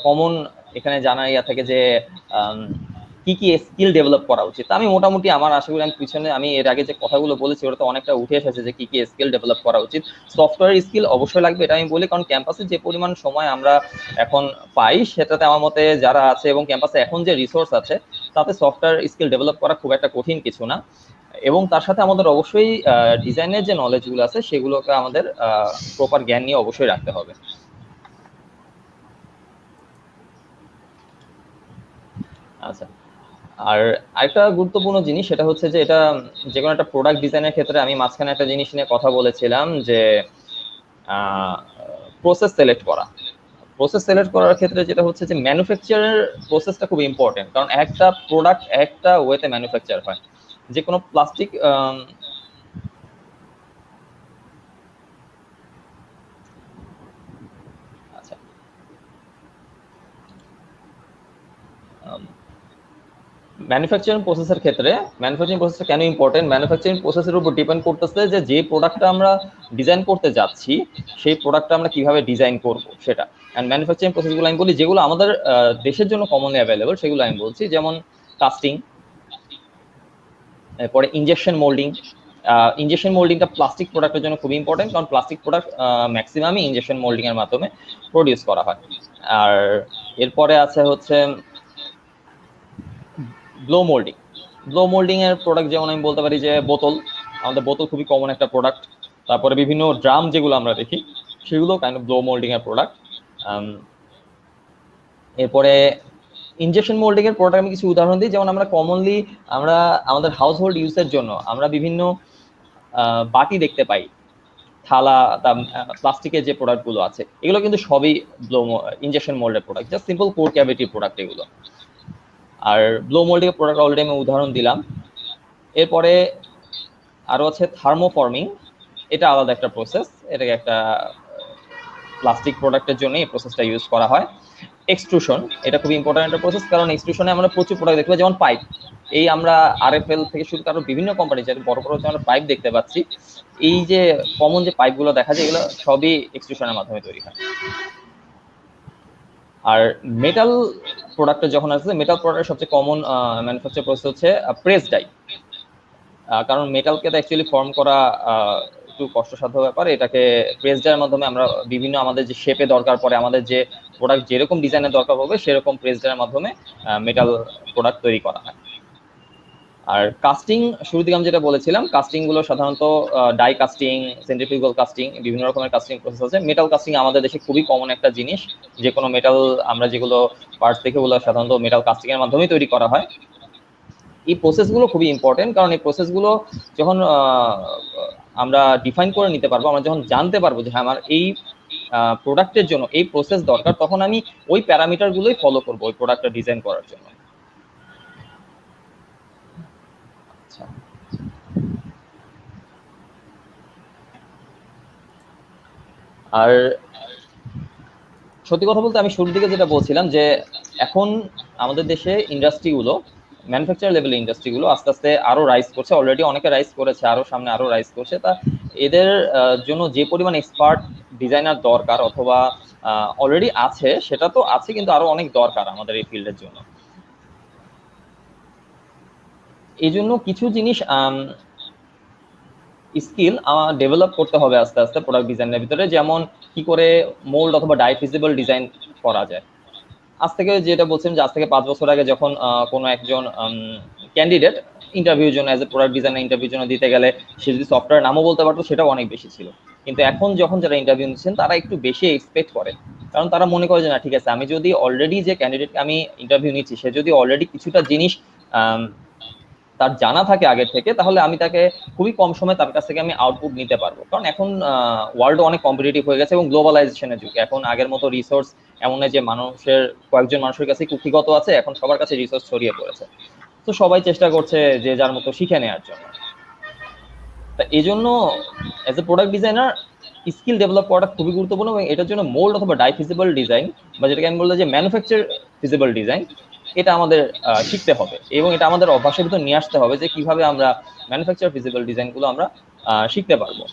কমন এখানে জানা ইয়া থাকে যে কি কি স্কিল ডেভেলপ করা উচিত। আমি মোটামুটি আমার আশা করি আমি পিছনে আমি এর আগে যে কথাগুলো বলেছি ওটা তো অনেকটা উঠে এসেছে যে কি কি স্কিল ডেভেলপ করা উচিত। সফটওয়্যার স্কিল অবশ্যই লাগবে, এটা আমি বলি, কারণ ক্যাম্পাসে যে পরিমাণ সময় আমরা এখন পাই সেটাতে আমার মতে যারা আছে এবং ক্যাম্পাসে এখন যে রিসোর্স আছে তাতে সফটওয়্যার স্কিল ডেভেলপ করা খুব একটা কঠিন কিছু না। এবং তার সাথে আমাদের অবশ্যই ডিজাইনের যে নলেজগুলো আছে সেগুলোকে আমাদের প্রপার জ্ঞান নিয়ে অবশ্যই রাখতে হবে। আচ্ছা, আর আরেকটা গুরুত্বপূর্ণ জিনিস সেটা হচ্ছে যে এটা যে কোনো একটা প্রোডাক্ট ডিজাইনের ক্ষেত্রে আমি মাঝখানে একটা জিনিস নিয়ে কথা বলেছিলাম যে প্রসেস সিলেক্ট করা। প্রসেস সিলেক্ট করার ক্ষেত্রে যেটা হচ্ছে যে ম্যানুফ্যাকচারের প্রসেসটা খুব ইম্পর্টেন্ট, কারণ একটা প্রোডাক্ট একটা ওয়েতে ম্যানুফ্যাকচার হয়। যে কোনো প্লাস্টিক আচ্ছা ম্যানুফ্যাকচারিং প্রসেসের ক্ষেত্রে ম্যানুফ্যাকচারিং প্রসেসটা কেন ইম্পর্টেন্ট, ম্যানুফ্যাকচারিং প্রসেসের উপর ডিপেন্ড করতেছে যে যে প্রোডাক্টটা আমরা ডিজাইন করতে যাচ্ছি সেই প্রোডাক্টটা আমরা কিভাবে ডিজাইন করব সেটা। অ্যান্ড ম্যানুফ্যাকচারিং প্রসেসগুলো আমি বলি যেগুলো আমাদের দেশের জন্য কমনলি অ্যাভেলেবল সেগুলো আমি বলছি, যেমন কাস্টিং, এরপরে ইনজেকশন মোল্ডিং। ইনজেকশন মোল্ডিংটা প্লাস্টিক প্রোডাক্টের জন্য খুবই ইম্পর্টেন্ট, কারণ প্লাস্টিক প্রোডাক্ট ম্যাক্সিমামই ইনজেকশন মোল্ডিং এর মাধ্যমে প্রডিউস করা হয়। আর এরপরে আছে হচ্ছে ব্লো মোল্ডিং। ব্লো মোল্ডিং এর প্রোডাক্ট যেমন আমি বলতে পারি যে বোতল, আমাদের বোতল খুবই কমন একটা প্রোডাক্ট। তারপরে বিভিন্ন ড্রাম যেগুলো আমরা দেখি সেগুলো কাইন্ড অফ ব্লো মোল্ডিং এর প্রোডাক্ট। এরপরে ইনজেকশন মোল্ডিং এর প্রোডাক্ট আমি কিছু উদাহরণ দিই, যেমন আমরা কমনলি আমরা আমাদের হাউস হোল্ড ইউজের জন্য আমরা বিভিন্ন বাটি দেখতে পাই, থালা, প্লাস্টিকের যে প্রোডাক্টগুলো আছে এগুলো কিন্তু সবই ইনজেকশন মোল্ডের product, just simple core cavity product এগুলো। আর ব্লো মোল্ডিং এর প্রোডাক্ট অলরেডি আমি উদাহরণ দিলাম। এরপরে আরো আছে থার্মোফর্মিং, এটা আলাদা একটা প্রসেস, এটাকে একটা প্লাস্টিক প্রোডাক্টের জন্য এই প্রসেসটা ইউজ করা হয়। এক্সট্রুশন, এটা খুব ইম্পর্টেন্ট একটা প্রসেস, কারণ এক্সট্রুশনে আমরা প্রচুর প্রোডাক্ট দেখতে পাই, যেমন পাইপ। এই আমরা আরএফএল থেকে শুরু করে বিভিন্ন কোম্পানি যাদের বড় বড় আমরা পাইপ দেখতে পাচ্ছি, এই যে কমন যে পাইপগুলো দেখা যায় এগুলো সবই এক্সট্রুশনের মাধ্যমে তৈরি হয়। আর মেটাল প্রোডাক্টে যখন আসছে, মেটাল প্রোডাক্টের সবচেয়ে কমন ম্যানুফ্যাকচার প্রসেস হচ্ছে প্রেস ডাই, কারণ মেটালকে তো অ্যাকচুয়ালি ফর্ম করা একটু কষ্টসাধ্য ব্যাপার, এটাকে প্রেস ডাইয়ের মাধ্যমে আমরা বিভিন্ন আমাদের যে শেপে দরকার পড়ে, আমাদের যে প্রোডাক্ট যেরকম ডিজাইনের দরকার পড়বে সেরকম প্রেস ডাইয়ের মাধ্যমে মেটাল প্রোডাক্ট তৈরি করা হয়। আর কাস্টিং, শুরু থেকে আমি যেটা বলেছিলাম, কাস্টিং গুলো সাধারণত ডাই কাস্টিং, সেন্ট্রিফিউগাল কাস্টিং, বিভিন্ন রকমের কাস্টিং প্রসেস আছে। মেটাল কাস্টিং আমাদের দেশে খুবই কমন একটা জিনিস, যে কোনো মেটাল আমরা যেগুলো পার্টস দেখে ওগুলো সাধারণত মেটাল কাস্টিং এর মাধ্যমেই তৈরি করা হয়। এই প্রসেসগুলো খুবই ইম্পর্টেন্ট, কারণ এই প্রসেসগুলো যখন আমরা ডিফাইন করে নিতে পারবো, আমরা যখন জানতে পারবো যে হ্যাঁ আমার এই প্রোডাক্টের জন্য এই প্রসেস দরকার, তখন আমি ওই প্যারামিটারগুলোই ফলো করবো ওই প্রোডাক্টটা ডিজাইন করার জন্য। আচ্ছা, আর সত্যি কথা বলতে আমি শুরুর দিকে যেটা বলছিলাম যে এখন আমাদের দেশে ইন্ডাস্ট্রিগুলো, ম্যানুফ্যাকচার লেভেল ইন্ডাস্ট্রিগুলো আস্তে আস্তে আরো রাইজ করছে, অলরেডি অনেকে রাইজ করেছে, আরো সামনে আরো রাইজ করছে। তা এদের জন্য যে পরিমাণ এক্সপার্ট ডিজাইনার দরকার অথবা অলরেডি আছে, সেটা তো আছে, কিন্তু আরো অনেক দরকার আমাদের এই ফিল্ডের জন্য। এই জন্য কিছু জিনিস স্কিল ডেভেলপ করতে হবে আস্তে আস্তে প্রোডাক্ট ডিজাইনের ভিতরে, যেমন কি করে মোল্ড অথবা ডাই ফিজিবল ডিজাইন করা যায়। আজ থেকে যেটা বলছেন যে আজ থেকে 5 বছর আগে যখন কোনো একজন ক্যান্ডিডেট ইন্টারভিউর জন্য অ্যাজ এ প্রোডাক্ট ডিজাইনার ইন্টারভিউর জন্য দিতে গেলে সে যদি সফটওয়্যার নামও বলতে পারতো, সেটাও অনেক বেশি ছিল। কিন্তু এখন যখন যারা ইন্টারভিউ নিচ্ছেন তারা একটু বেশি এক্সপেক্ট করে, কারণ তারা মনে করে যে না ঠিক আছে, আমি যদি অলরেডি যে ক্যান্ডিডেটকে আমি ইন্টারভিউ নিচ্ছি সে যদি অলরেডি কিছুটা জিনিস তার জানা থাকে আগের থেকে, তাহলে আমি তাকে খুবই কম সময় তার কাছ থেকে আমি আউটপুট নিতে পারবো। কারণ এখন ওয়ার্ল্ড অনেক কম্পিটিটিভ হয়ে গেছে এবং গ্লোবালাইজেশনের যুগ। এখন আগের মতো রিসোর্স এমন নয় যে মানুষের কয়েকজন মানুষের কাছে কুক্ষিগত আছে, এখন সবার কাছে রিসোর্স ছড়িয়ে পড়েছে। তো সবাই চেষ্টা করছে যে যার মতো শিখে নেওয়ার জন্য। তা এই জন্য as a product designer skill develop করাটা খুবই গুরুত্বপূর্ণ, এবং এটার জন্য মোল্ড অথবা ডাই ফিজিবল ডিজাইন, বা যেটাকে আমি বললাম যে ম্যানুফ্যাকচার ফিজিবল ডিজাইন, এটা আমাদের শিখতে হবে এবং এটা আমাদের অভ্যাসের ভিতর নিয়ে আসতে হবে যে কিভাবে আমরা ম্যানুফ্যাকচার ফিজিবল ডিজাইনগুলো আমরা শিখতে পারবো।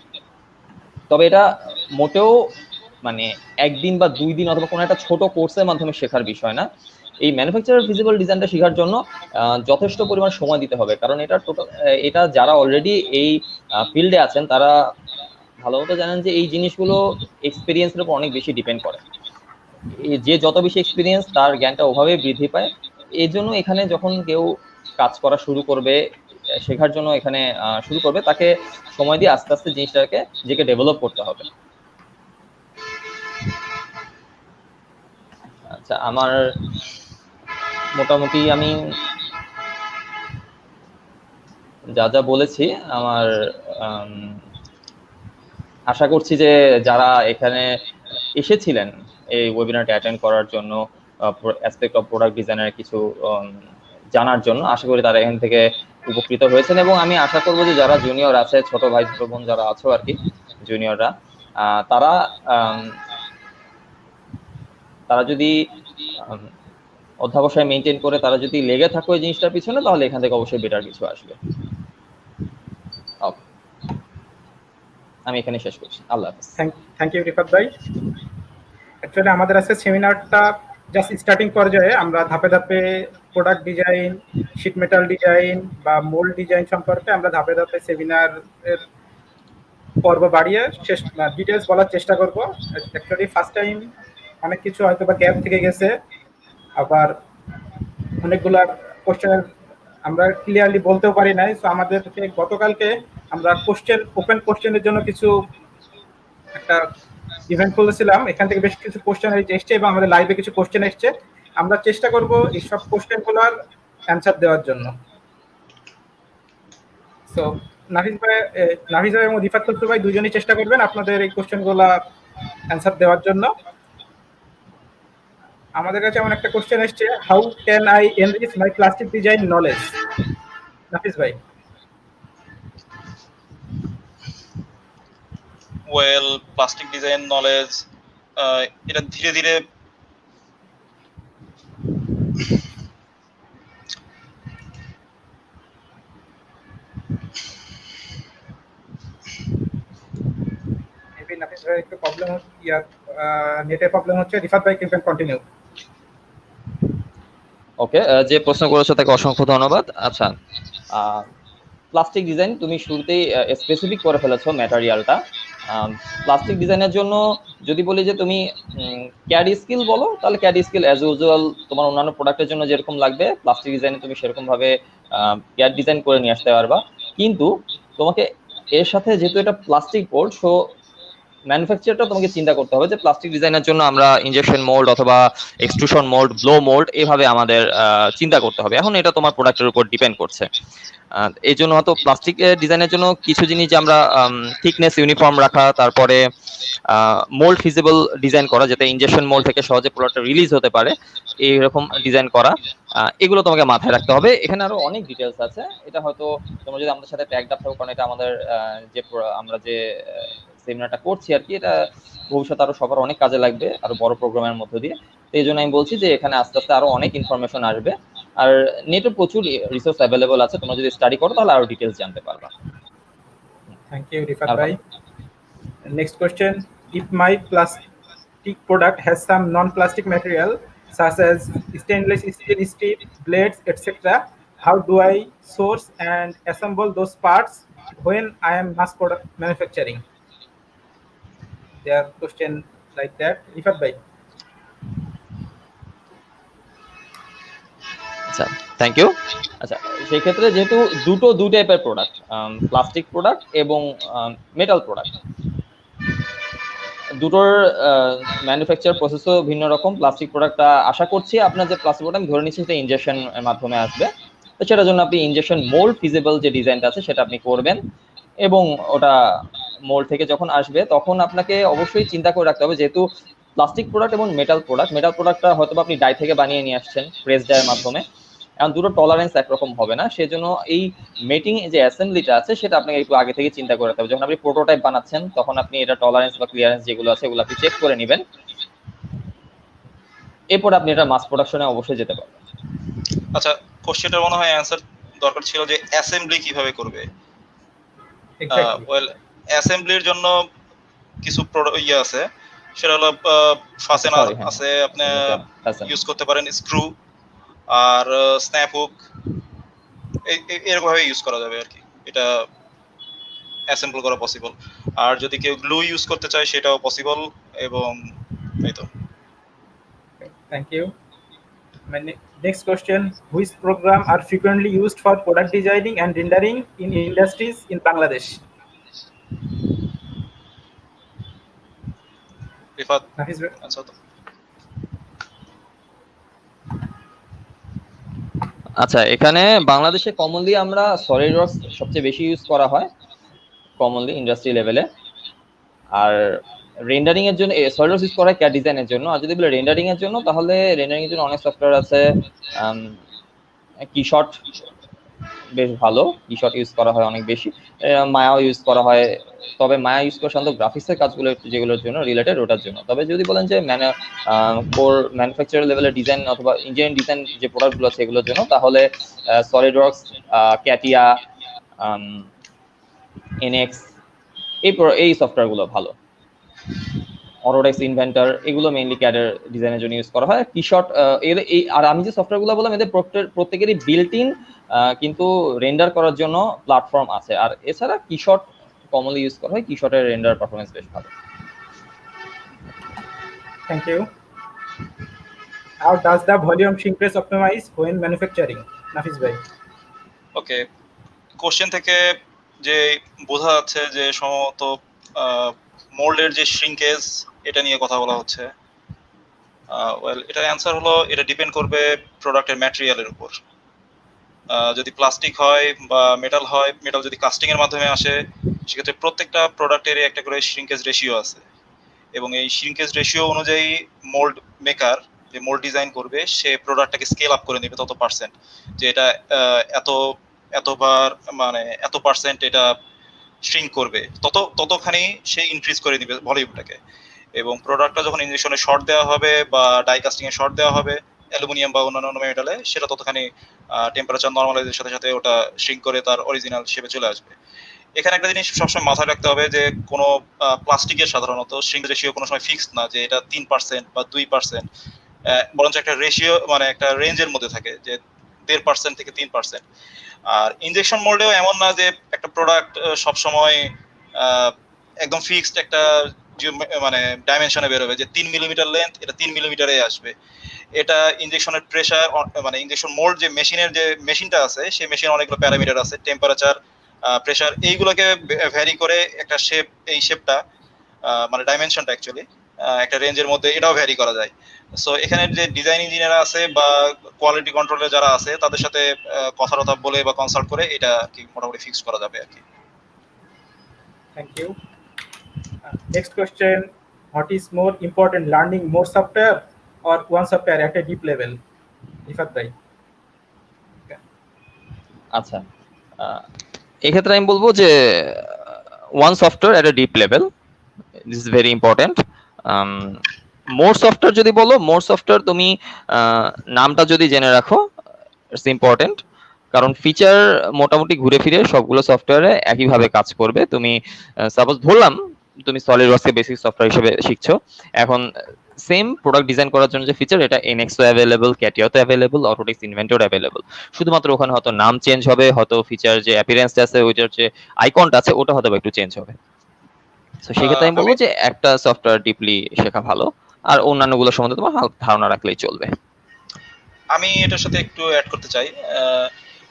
তবে এটা মোটেও মানে একদিন বা 2 দিন অথবা কোনো একটা ছোট কোর্সের মাধ্যমে শেখার বিষয় না। এই ম্যানুফ্যাকচার ফিজিবল ডিজাইনটা শেখার জন্য যথেষ্ট পরিমাণ সময় দিতে হবে, কারণ এটা যারা অলরেডি এই ফিল্ডে আছেন তারা ভালো মতো জানেন যে এই জিনিসগুলো এক্সপিরিয়েন্সের উপর অনেক বেশি ডিপেন্ড করে। যে যত বেশি এক্সপিরিয়েন্স তার জ্ঞানটা ওভাবেই বৃদ্ধি পায়। এই জন্য এখানে যখন কেউ কাজ করা শুরু করবে, শেখার জন্য এখানে শুরু করবে, তাকে সময় দিয়ে আস্তে আস্তে জিনিসটাকে নিজেকে ডেভেলপ করতে হবে। আচ্ছা, আমার মোটামুটি আমি যা যা বলেছি, আমার আশা করছি যে যারা এখানে এসেছিলেন এই ওয়েবিনারটা অ্যাটেন্ড করার জন্য, অ্যাসপেক্ট অফ প্রোডাক্ট ডিজাইনের কিছু জানার জন্য, আশা করি তারা এখান থেকে উপকৃত হয়েছেন। এবং আমি আশা করবো যে যারা জুনিয়র আছে, ছোট ভাই ছোট বোন যারা আছো আর কি, জুনিয়ররা, তারা যদি অধ্যাবসায় মেনটেন করে তারা যদি লেগে থাকো এই জিনিসটার পিছনে, তাহলে এখান থেকে অবশ্যই বেটার কিছু আসবে। আমি এখানে শেষ করছি। আল্লাহ হাফেজ। থ্যাংক ইউ রিফাত ভাই। অ্যাকচুয়ালি আমাদের আজকে সেমিনারটা জাস্ট স্টার্টিং পর্যায়ে। আমরা ধাপে ধাপে product design, sheet metal design বা মোল্ড ডিজাইন সম্পর্কে আমরা ধাপে ধাপে সেমিনারের পর্ব বাড়িয়ে ডিটেলস বলার চেষ্টা করব। অ্যাকচুয়ালি ফার্স্ট টাইম অনেক কিছু হয়তো বা গ্যাপ থেকে গেছে, আবার অনেকগুলা কোশ্চেন আমরা ক্লিয়ারলি বলতেও পারি নাই। সো আমাদেরকে গতকালকে আমরা ওপেন কোশ্চেনের জন্য কিছু একটা ইভেন্ট করেছিলাম, এখান থেকে বেশ কিছু কোশ্চেন এসছে এবং আমাদের লাইভে কিছু কোশ্চেন এসছে। আমরা চেষ্টা করব এই সব কোশ্চেনগুলোর অ্যান্সার দেওয়ার জন্য। সো নাফিস ভাই এবং রিফাত ভাই দুজনেই চেষ্টা করবেন আপনাদের এই কোশ্চেনগুলো অ্যান্সার দেওয়ার জন্য। আমাদের কাছে এমন একটা কোশ্চেন এসছে, how can I enrich my plastic design knowledge? Nafis ভাই। ওয়েল, প্লাস্টিক ডিজাইন নলেজ এটা ধীরে ধীরে নাফিস ভাই একটু প্রবলেম হচ্ছে, নেটের প্রবলেম হচ্ছে। রিফাত ভাই ক্যান কন্টিনিউ। ওকে, যে প্রশ্ন করেছো তাকে অসংখ্য ধন্যবাদ। আচ্ছা, প্লাস্টিক ডিজাইন তুমি শুরুতেই স্পেসিফিক করে ফেলেছো ম্যাটেরিয়ালটা। প্লাস্টিক ডিজাইনের জন্য যদি বলি যে তুমি ক্যাড স্কিল বলো, তাহলে ক্যাড স্কিল অ্যাজ ইউজুয়াল তোমার অন্যান্য প্রোডাক্টের জন্য যেরকম লাগবে, প্লাস্টিক ডিজাইনে তুমি সেরকম ভাবে ক্যাড ডিজাইন করে নিয়ে আসতে পারবা। কিন্তু তোমাকে এর সাথে, যেহেতু এটা প্লাস্টিক বোর্ড, সো ম্যানুফ্যাকচারটা তোমাকে চিন্তা করতে হবে যে প্লাস্টিক ডিজাইনের জন্য আমরা ইনজেকশন মোল্ড অথবা এক্সট্রুশন মোল্ড, ব্লো মোল্ড, এইভাবে আমাদের চিন্তা করতে হবে। এখন এটা তোমার প্রোডাক্টের উপর ডিপেন্ড করছে। এই জন্য হয়তো প্লাস্টিক ডিজাইনের জন্য কিছু জিনিস আমরা থিকনেস ইউনিফর্ম রাখা, তারপরে মোল্ড ফিজিবল ডিজাইন করা, যাতে ইনজেকশন মোল্ড থেকে সহজে প্রোডাক্টটা রিলিজ হতে পারে, এইরকম ডিজাইন করা, এগুলো তোমাকে মাথায় রাখতে হবে। এখানে আরো অনেক ডিটেলস আছে, এটা হয়তো তোমরা যদি আমাদের সাথে ট্যাগড আপ থাকো, কারণ এটা আমাদের আমরা যে সেমিনারটা করছি আর কি, এটা ভবিষ্যতে আরো সবার অনেক কাজে লাগবে আরো বড় প্রোগ্রামের মধ্য দিয়ে। তো এই জন্য আমি বলছি যে এখানে আস্তে আস্তে আরো অনেক ইনফরমেশন আসবে, আর নেটে প্রচুর রিসোর্স অ্যাভেলেবল আছে, তোমরা যদি স্টাডি করো তাহলে আরো ডিটেলস জানতে পারবা। থ্যাংক ইউ রিফাত আর ভাই। Next question: if my plastic product has some non-plastic material such as stainless steel blades, etc., how do I source and assemble those parts when I am mass product manufacturing? There are question like that. Rifat bhai. আচ্ছা, থ্যাংক ইউ। আচ্ছা, সেই ক্ষেত্রে যেহেতু দুই টাইপের প্রোডাক্ট, প্লাস্টিক প্রোডাক্ট এবং মেটাল প্রোডাক্ট, দুটোর ম্যানুফ্যাকচার প্রসেসও ভিন্ন রকম। প্লাস্টিক প্রোডাক্টটা আশা করছি আপনার যে প্লাস্টিক প্রোডাক্ট আমি ধরে নিচ্ছি সেটা ইনজেকশন মাধ্যমে আসবে, তো সেটার জন্য আপনি ইনজেকশন মোল্ড ফিজিবল যে ডিজাইনটা আছে সেটা আপনি করবেন, এবং ওটা মোল্ড থেকে যখন আসবে তখন আপনাকে অবশ্যই চিন্তা করে রাখতে হবে, যেহেতু প্লাস্টিক প্রোডাক্ট এবং মেটাল প্রোডাক্টটা হয়তো আপনি ডাই থেকে বানিয়ে নিয়ে আসছেন প্রেস ডাইয়ের মাধ্যমে, এখন দুটো টলারেন্স একরকম হবে না, সেজন্য এই মেটিং যে অ্যাসেম্বলিটা আছে সেটা আপনাকে একটু আগে থেকে চিন্তা করে রাখতে হবে। যখন আপনি প্রোটোটাইপ বানাচ্ছেন তখন আপনি এটা টলারেন্স বা ক্লিয়ারেন্স যেগুলো আছে এগুলো আপনি চেক করে নেবেন, এরপর আপনি এটা মাস প্রোডাকশনে অবশ্যই যেতে পারবেন। আচ্ছা, কোশ্চেনটার মনে হয় অ্যানসার দরকার ছিল যে অ্যাসেম্বলি কিভাবে করবে। Exactly. ওয়েল, অ্যাসেম্বলির জন্য কিছু ইয়ে আছে, সেটা হলো ফাসেনার Sorry, হ্যাঁ, আছে, আপনি fastener। ইউজ করতে পারেন স্ক্রু আর স্ন্যাপ হুক, এরকম ভাবে ইউজ করা যাবে আর কি, এটা অ্যাসেম্বল করা পসিবল। আর যদি কেউ গ্লু ইউজ করতে চায় সেটাও পসিবল, এবং এই তো। Thank you. My next question: which program are frequently used for product designing and rendering in industries in Bangladesh? Rifat, Hafiz bhai. আচ্ছা তো আচ্ছা, এখানে বাংলাদেশে কমনলি আমরা সলিডওয়ার্কস সবচেয়ে বেশি ইউজ করা হয় কমনলি ইন্ডাস্ট্রি লেভেলে, আর রেন্ডারিং এর জন্য সলিডওয়ার্কস ইউজ করা হয় ক্যাড ডিজাইনের জন্য। আর যদি বলে রেন্ডারিং এর জন্য, তাহলে রেন্ডারিং এর জন্য অনেক সফটওয়্যার আছে, কিশট বেশ ভালো, কিশট ইউজ করা হয় অনেক বেশি, মায়াও ইউজ করা হয়, তবে মায়া ইউজ করা সাধারণত গ্রাফিক্সের কাজগুলো যেগুলোর জন্য রিলেটেড ওটার জন্য। তবে যদি বলেন যে কোর ম্যানুফ্যাকচার লেভেলের ডিজাইন অথবা ইঞ্জিনিয়ারিং ডিজাইন যে প্রোডাক্টগুলো আছে এগুলোর জন্য, তাহলে সলিডওয়ার্কস, ক্যাটিয়া, এনএক্স, এই সফটওয়্যারগুলো ভালো। অটোডেস্ক ইনভেন্টর এগুলো মেইনলি ক্যাডের ডিজাইনের জন্য ইউজ করা হয়। কিশট আর আমি যে সফটওয়্যারগুলো বললাম এদের প্রত্যেকেরই বিল্ট ইন কিন্তু রেন্ডার করার জন্য প্ল্যাটফর্ম আছে, আর এছাড়া কিশট কমনলি ইউজ করা হয়, কিশটের রেন্ডার পারফরম্যান্স বেশ ভালো। Thank you. How does the volume shrink press optimize when manufacturing? Hafiz bhai. Okay, question থেকে যে বোঝা যাচ্ছে যে সম্ভবত মোল্ডের যে শ্রিঙ্কেজ এটা নিয়ে কথা বলা হচ্ছে। ওয়েল, এটার অ্যান্সার হলো এটা ডিপেন্ড করবে প্রোডাক্টের ম্যাটেরিয়ালের উপর। যদি প্লাস্টিক হয় বা মেটাল হয়, মেটাল যদি কাস্টিং এর মাধ্যমে আসে, সেক্ষেত্রে প্রত্যেকটা প্রোডাক্টের একটা করে শ্রিঙ্কেজ রেশিও আছে, এবং এই শ্রিঙ্কেজ রেশিও অনুযায়ী মোল্ড মেকার যে মোল্ড ডিজাইন করবে সে প্রোডাক্টটাকে স্কেল আপ করে নেবে তত পার্সেন্ট, যে এটা এতবার মানে এত পার্সেন্ট এটা শ্রিঙ্ক করবে, ততখানি সে ইনক্রিজ করে দিবে ভলিউমটাকে। এবং প্রোডাক্টটা যখন ইঞ্জেকশনে শর্ট দেওয়া হবে বা ডাই কাস্টিং এ শর্ট দেওয়া হবে অ্যালুমিনিয়াম বা অন্যান্য মেটালে, সেটা ততখানি টেম্পারেচার নর্মালাইজের সাথে সাথে ওটা শ্রিঙ্ক করে তার অরিজিনাল শেপে চলে আসবে। এখানে একটা জিনিস সবসময় মাথায় রাখতে হবে যে কোনো প্লাস্টিকের সাধারণত শ্রিঙ্ক রেশিও কোনো সময় ফিক্সড না, যে এটা 3% বা 2%, বরঞ্চ একটা রেশিও মানে একটা রেঞ্জের মধ্যে থাকে, যে 1.5% থেকে 3%। আর ইনজেকশন মোল্ডেও এমন না যে একটা প্রোডাক্ট সবসময় একদম ফিক্সড একটা মানে ডাইমেনশনে বেরোবে যে 3 মিলিমিটার লেন্থ, এটা 3 মিলিমিটারে আসবে। এটা ইনজেকশনের প্রেসার, মানে ইনজেকশন মোল্ড যে মেশিনের যে মেশিনটা আছে সেই মেশিন অনেকগুলো প্যারামিটার আছে, টেম্পারেচার, প্রেসার, এইগুলোকে ভ্যারি করে একটা শেপ, এই শেপটা মানে ডাইমেনশনটা অ্যাকচুয়ালি একটা রেঞ্জের মধ্যে এটাও ভ্যারি করা যায়। সো এখানে যে ডিজাইন ইঞ্জিনিয়ার আছে বা কোয়ালিটি কন্ট্রোলে যারা আছে তাদের সাথে কথা বলে বা কনসাল্ট করে এটা কি মোটামুটি ফিক্স করা যাবে আর কি। Thank you. Next question: what is more important, learning more software or one software at a deep level? Rifat bhai. আচ্ছা, এক্ষেত্রে আমি বলবো যে one software at a deep level, this is very important. More software যদি বলো, মোর সফটওয়্যার তুমি নামটা যদি জেনে রাখো, ইটস ইম্পর্টেন্ট। কারণ ফিচার মোটামুটি ঘুরে ফিরে সবগুলো সফটওয়্যারে একইভাবে কাজ করবে। তুমি সাপোজ ধরলাম তুমি সলিডওয়ার্কসকে বেসিক সফটওয়্যার হিসেবে শিখছো, এখন সেম প্রোডাক্ট ডিজাইন করার জন্য যে ফিচার, এটা এনএক্সও অ্যাভেলেবল, ক্যাটিয়াতে অ্যাভেলেবল, অটোডেস্ক ইনভেন্টর অ্যাভেলেবল। শুধুমাত্র ওখানে হয়তো নাম চেঞ্জ হবে, হয়তো ফিচার যে অ্যাপিয়ারেন্সটা আছে, ওইটার যে আইকনটা আছে, ওটা হয়তো একটু চেঞ্জ হবে। তো সেক্ষেত্রে আমি আমি বলবো যে একটা সফটওয়্যার ডিপলি শেখা ভালো, আর অন্যান্যগুলোর সম্বন্ধে তোমার হালকা ধারণা রাখলেই চলবে। আমি এটার সাথে একটু অ্যাড করতে চাই।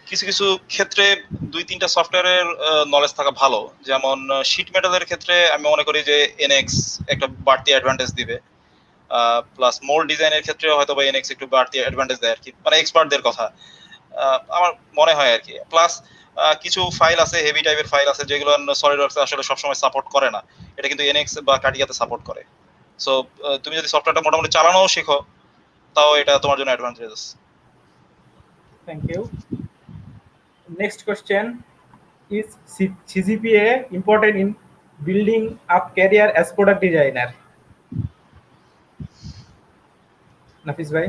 কিছু কিছু ক্ষেত্রে 2-3টা সফটওয়্যারের নলেজ থাকা ভালো। যেমন শিট মেটালের ক্ষেত্রে আমি মনে করি যে এনএক্স একটা বাড়তি অ্যাডভান্টেজ দিবে। প্লাস মোল্ড ডিজাইনের ক্ষেত্রে হয়তো বা এনএক্স একটু বাড়তি অ্যাডভান্টেজ দেয় আর কি, মানে এক্সপার্টদের কথা আমার মনে হয় আর কি। প্লাস কিছু ফাইল আছে, হেভি টাইপের ফাইল আছে যেগুলো সলিডওয়ার্কস আসলে সবসময় সাপোর্ট করে না, এটা কিন্তু এনএক্স বা কাটিয়াতে সাপোর্ট করে। সো তুমি যদি সফটওয়্যারটা মোটামুটি চালানোও শেখো, তাও এটা তোমার জন্য advantage. Thank you. Next question: is CGPA important in building up career as product designer? Nafis bhai.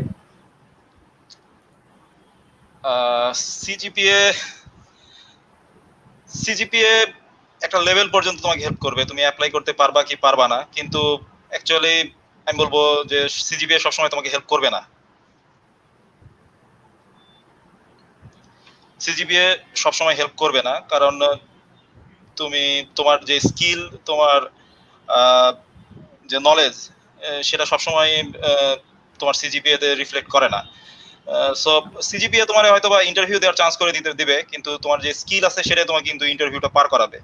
CGPA CGPA একটা লেভেল পর্যন্ত তোমাকে হেল্প করবে, তুমি অ্যাপ্লাই করতে পারবা কি পারবা না, কিন্তু অ্যাকচুয়ালি আমি বলবো যে সিজিপিএ সবসময় তোমাকে হেল্প করবে না। সিজিপিএ সবসময় হেল্প করবে না, কারণ তুমি তোমার যে স্কিল, তোমার যে নলেজ, সেটা সবসময় তোমার সিজিপিএ তে রিফ্লেক্ট করে না। সো সিজিপিএ তোমার হয়তো বা ইন্টারভিউ দেওয়ার চান্স করে দিবে, কিন্তু তোমার যে স্কিল আছে সেটা তোমাকে কিন্তু ইন্টারভিউটা পার করাবে।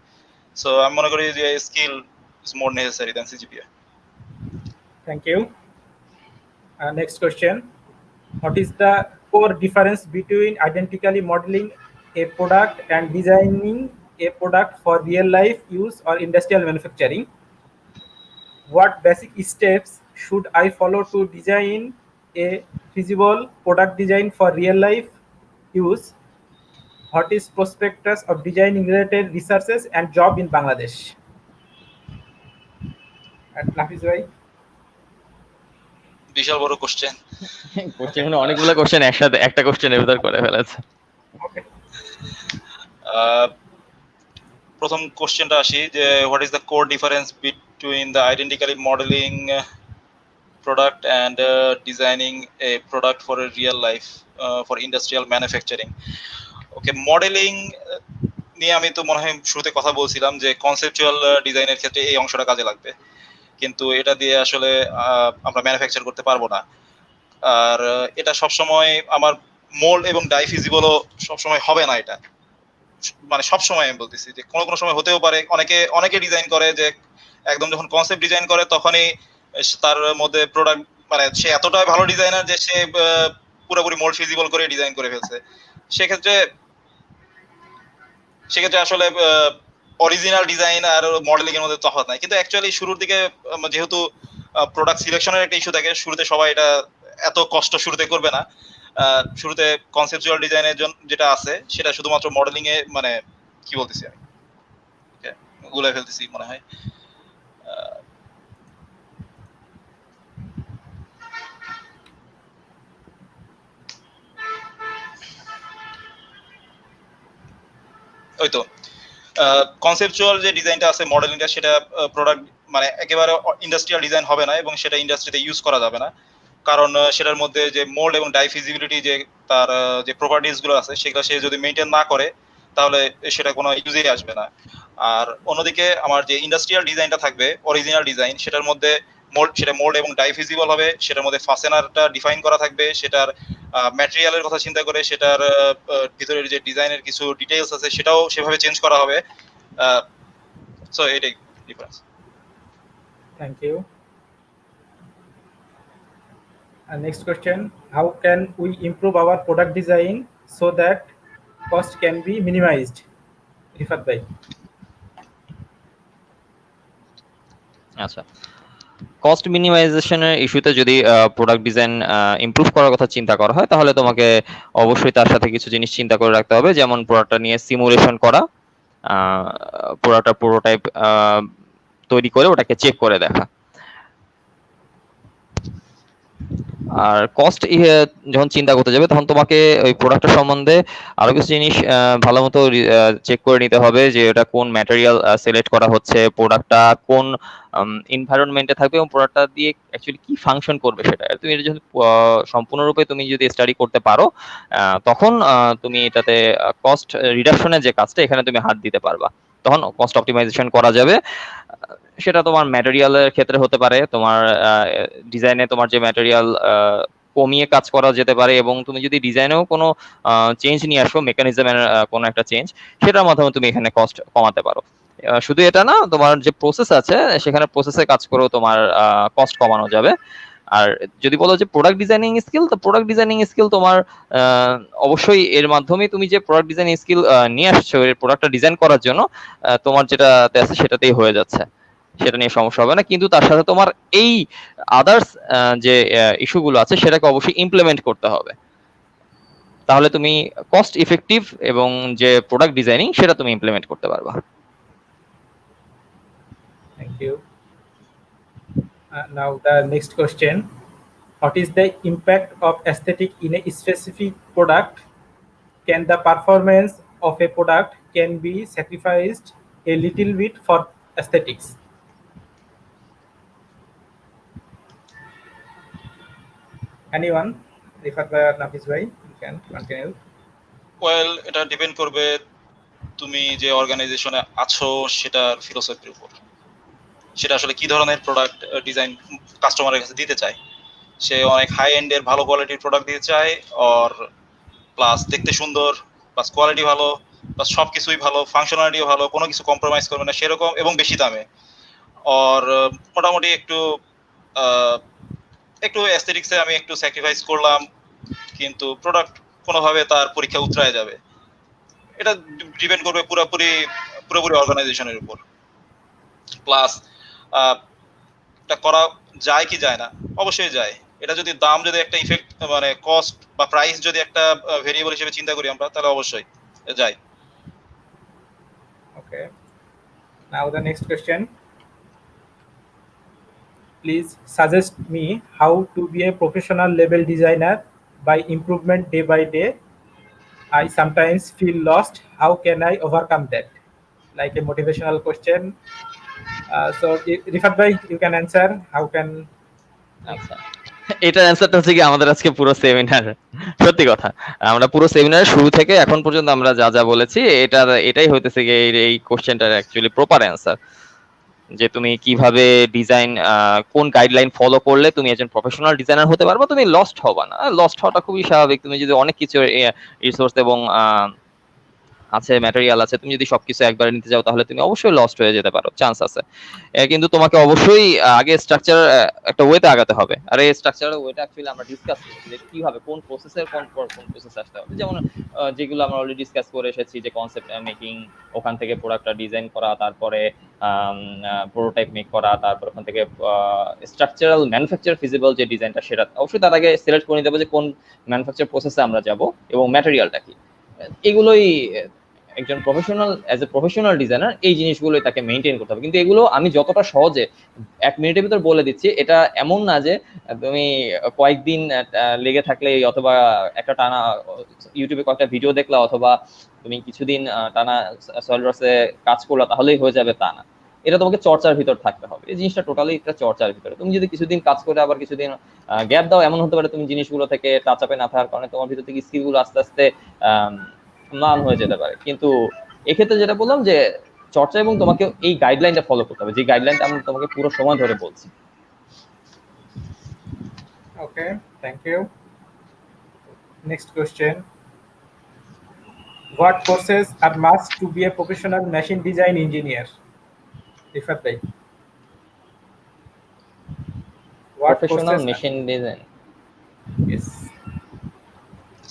সো আমি মনে করি যে skill is more necessary than CGPA. Thank you. Next question: what is the core difference between identically modeling a product and designing a product for real life use or industrial manufacturing? What basic steps should I follow to design a feasible product design for real life use? What is prospectus of designing related researches and job in Bangladesh? And Nafis bhai. বিশাল বড় কোশ্চেন। কোশ্চেন মানে অনেকগুলো কোশ্চেন একসাথে একটা কোশ্চেনের ভিতর করে ফেলেছে। Okay. প্রথম কোশ্চেনটা আসি যে what is the core difference between the identically modelling product and designing a product for a real life for industrial manufacturing. Okay, modelling নিয়ে আমি তো মনে হয় শুরুতে কথা বলছিলাম যে কনসেপচুয়াল ডিজাইনের ক্ষেত্রে এই অংশটা কাজে লাগবে, কিন্তু এটা দিয়ে আসলে আমরা ম্যানুফ্যাকচার করতে পারবো না। আর এটা সবসময় আমার মোল্ড এবং ডাই ফিজিবলও সবসময় হবে না। এটা মানে সবসময় আমি বলতেছি যে কোনো কোনো সময় হতেও পারে। অনেকে ডিজাইন করে যে একদম যখন কনসেপ্ট ডিজাইন করে তখনই তার মধ্যে প্রোডাক্ট, মানে সে এতটাই ভালো ডিজাইনার যে সে পুরোপুরি মোল্ড ফিজিবল করে ডিজাইন করে ফেলছে। সেক্ষেত্রে আসলে অরিজিনাল ডিজাইন আর মডেলিং এর মধ্যে তফাৎ নাই। কিন্তু অ্যাকচুয়ালি শুরুর দিকে যেহেতু প্রোডাক্ট সিলেকশনের একটা ইস্যু থাকে, শুরুতে সবাই এটা এত কষ্ট শুরুতে করবে না। শুরুতে কনসেপচুয়াল ডিজাইনের জন্য যেটা আছে সেটা শুধুমাত্র মডেলিং এ, মানে কি বলতেছি আমি, গুলাই ফেলতেছি মনে হয়। ওই তো কনসেপচুয়াল যে ডিজাইনটা আছে, মডেলিংটা, সেটা প্রোডাক্ট মানে একেবারে ইন্ডাস্ট্রিয়াল ডিজাইন হবে না, এবং সেটা ইন্ডাস্ট্রিতে ইউজ করা যাবে না। কারণ সেটার মধ্যে যে মোল্ড এবং ডাই ফিজিবিলিটি, যে তার যে প্রপার্টিস গুলো আছে সেগুলো সে যদি মেনটেন না করে তাহলে সেটা কোনো ইউজেই আসবে না। আর অন্যদিকে আমার যে ইন্ডাস্ট্রিয়াল ডিজাইনটা থাকবে, অরিজিনাল ডিজাইন, সেটার মধ্যে সেটা মোল্ড এবং ডাই ফিজিবল হবে, সেটার মধ্যে ফাসেনারটা ডিফাইন করা থাকবে, সেটার ম্যাটেরিয়ালের কথা চিন্তা করে সেটার ভিতরের যে ডিজাইনের কিছু ডিটেইলস আছে সেটাও সেভাবে চেঞ্জ করা হবে। সো এটাই difference. Thank you. Next question: how can we improve our product design so that cost can be minimized? Rifat bhai. আচ্ছা, কস্ট মিনিমাইজেশনের ইস্যুতে যদি প্রোডাক্ট ডিজাইন ইমপ্রুভ করার কথা চিন্তা করা হয়, তাহলে তোমাকে অবশ্যই তার সাথে কিছু জিনিস চিন্তা করে রাখতে হবে। যেমন প্রোডাক্টটা নিয়ে সিমুলেশন করা, প্রোডাক্টটা প্রোটোটাইপ তৈরি করে ওটাকে চেক করে দেখা। আর কস্ট যখন চিন্তা করতে যাবে তখন তোমাকে ওই প্রোডাক্টটা সম্বন্ধে আরো কিছু জিনিস ভালো মতো চেক করে নিতে হবে, যে এটা কোন ম্যাটেরিয়াল সিলেক্ট করা হচ্ছে, প্রোডাক্টটা কোন এনভায়রনমেন্টে থাকবে এবং প্রোডাক্টটা দিয়ে অ্যাকচুয়ালি কি ফাংশন করবে সেটা তুমি এটা যদি সম্পূর্ণরূপে তুমি যদি স্টাডি করতে পারো তখন তুমি এটাতে কস্ট রিডাকশনের যে কাজটা এখানে তুমি হাত দিতে পারবা, তখন কস্ট অপটিমাইজেশন করা যাবে। সেটা তোমার ম্যাটেরিয়ালের ক্ষেত্রে হতে পারে, তোমার ডিজাইনে তোমার যে ম্যাটেরিয়াল কমিয়ে কাজ করা যেতে পারে, এবং তুমি যদি ডিজাইনেও কোনো চেঞ্জ নিয়ে আসো, মেকানিজমের কোনো একটা চেঞ্জ, সেটার মাধ্যমে তুমি এখানে কস্ট কমাতে পারো। শুধু এটা না, তোমার যে প্রসেস আছে সেখানে প্রসেসে কাজ করেও তোমার কস্ট কমানো যাবে। আর যদি বলো যে প্রোডাক্ট ডিজাইনিং স্কিল, তো প্রোডাক্ট ডিজাইনিং স্কিল তোমার অবশ্যই এর মাধ্যমে তুমি যে প্রোডাক্ট ডিজাইনিং স্কিল নিয়ে আসছো এর প্রোডাক্টটা ডিজাইন করার জন্য তোমার যেটাতে আছে সেটাতেই হয়ে যাচ্ছে, সেটা নিয়ে সমস্যা হবে না। কিন্তু তার সাথে তোমার এই আদার্স যে ইস্যুগুলো আছে সেটাকে অবশ্যই ইমপ্লিমেন্ট করতে হবে, তাহলে তুমি কস্ট ইফেক্টিভ এবং যে প্রোডাক্ট ডিজাইনিং সেটা তুমি ইমপ্লিমেন্ট করতে পারবা। Thank you. Now the next question: what is the impact of aesthetic in a specific product? Can the performance of a product can be sacrificed a little bit for aesthetics? Anyone? Referred by Nafis bhai, you can continue. Well, এটা ডিপেন্ড করবে তুমি যে অর্গানাইজেশনে আছো সেটার ফিলোসফির উপর, সেটা আসলে কি ধরনের প্রোডাক্ট ডিজাইন কাস্টমারের কাছে দিতে চায়। সে অনেক হাই এন্ডের ভালো কোয়ালিটির প্রোডাক্ট দিতে চায়, অর প্লাস দেখতে সুন্দর, প্লাস কোয়ালিটি ভালো, প্লাস সব কিছুই ভালো, ফাংশনালিটিও ভালো, কোনো কিছু কম্প্রোমাইজ করবে না সেরকম, এবং বেশি দামে, অর মোটামুটি একটু একটু অ্যাস্থেটিক্সে আমি একটু স্যাক্রিফাইস করলাম কিন্তু প্রোডাক্ট কোনোভাবে তার পরীক্ষা উতরায় যাবে। এটা ডিপেন্ড করবে পুরোপুরি অর্গানাইজেশনের উপর। প্লাস এটা করা যায় কি যায় না, অবশ্যই যায়। এটা যদি দাম যদি একটা ইফেক্ট মানে কস্ট বা প্রাইস যদি একটা ভেরিয়েবল হিসেবে চিন্তা করি আমরা, তাহলে অবশ্যই যায়। Okay. Now the next question. Please suggest me how to be a professional level designer by improvement day by day. I sometimes feel lost. How can I overcome that? Like a motivational question. So, Rifat bhai, you can answer. How can? আচ্ছা, এটার অ্যান্সারটা হচ্ছে কি আমাদের আজকে পুরো সেমিনার, সত্যি কথা আমরা পুরো সেমিনারের শুরু থেকে এখন পর্যন্ত আমরা যা যা বলেছি এটাই হইতেছে কি এই কোশ্চেনটার অ্যাকচুয়ালি প্রপার অ্যান্সার, যে তুমি কিভাবে ডিজাইন কোন গাইডলাইন ফলো করলে তুমি একজন প্রফেশনাল ডিজাইনার হতে পারবে, তুমি লস্ট হবা না। লস্ট হওয়াটা খুবই স্বাভাবিক, তুমি যদি অনেক কিছু রিসোর্স এবং আছে ম্যাটেরিয়াল আছে, তুমি যদি সবকিছু একবারে নিতে যাও তাহলে তুমি অবশ্যই লস্ট হয়ে যেতে পারো, চান্স আছে। কিন্তু তোমাকে অবশ্যই আগে স্ট্রাকচার একটা ওয়েতে আগাতে হবে। আর এই স্ট্রাকচারের ওয়েটা অ্যাকচুয়ালি আমরা ডিসকাস করেছি যে কিভাবে কোন প্রসেসের কোন প্রসেস আসতে হবে, যেমন যেগুলো আমরা অলরেডি ডিসকাস করে এসেছি, যে কনসেপ্ট মেকিং, ওখান থেকে প্রোডাক্টটা ডিজাইন করা, তারপরে প্রোটোটাইপ মেক করা, তারপর ওখান থেকে স্ট্রাকচারাল ম্যানুফ্যাকচার ফিজিবল যে ডিজাইনটা সেটা অবশ্যই তার আগে সিলেক্ট করে নিতে হবে যে কোন ম্যানুফ্যাকচার প্রসেসে আমরা যাব এবং ম্যাটেরিয়ালটা কি। এগুলোই একজন professional as a professional designer এই জিনিসগুলোই তাকে মেনটেন করতে হবে। কিন্তু এগুলো আমি যতটা সহজে 1 মিনিটের ভিতর বলে দিচ্ছি, এটা এমন না যে তুমি কয়েকদিন লেগে থাকলে অথবা একটা টানা ইউটিউবে কয়েকটা ভিডিও দেখলা অথবা তুমি কিছুদিন টানা সলিডওয়ার্কসে কাজ করলা তাহলেই হয়ে যাবে, তা না। এটা তোমাকে চর্চার ভিতর থাকতে হবে, এই জিনিসটা টোটালি একটা চর্চার ভিতরে। তুমি যদি কিছুদিন কাজ করে আবার কিছুদিন গ্যাপ দাও, এমন হতে পারে তুমি জিনিসগুলো থেকে টাচ আপে না থাকার কারণে তোমার ভিতর থেকে স্কিলগুলো আস্তে আস্তে মান হয়ে যেতে পারে। কিন্তু এক্ষেত্রে যেটা বললাম যে চর্চা এবং তোমাকে এই গাইডলাইনটা ফলো করতে হবে, যে গাইডলাইনটা আমি তোমাকে পুরো সময় ধরে বলছি। Okay, thank you. Next question. What courses are must to be a professional machine design engineer? Rifat bhai. What professional courses? Machine design, Yes.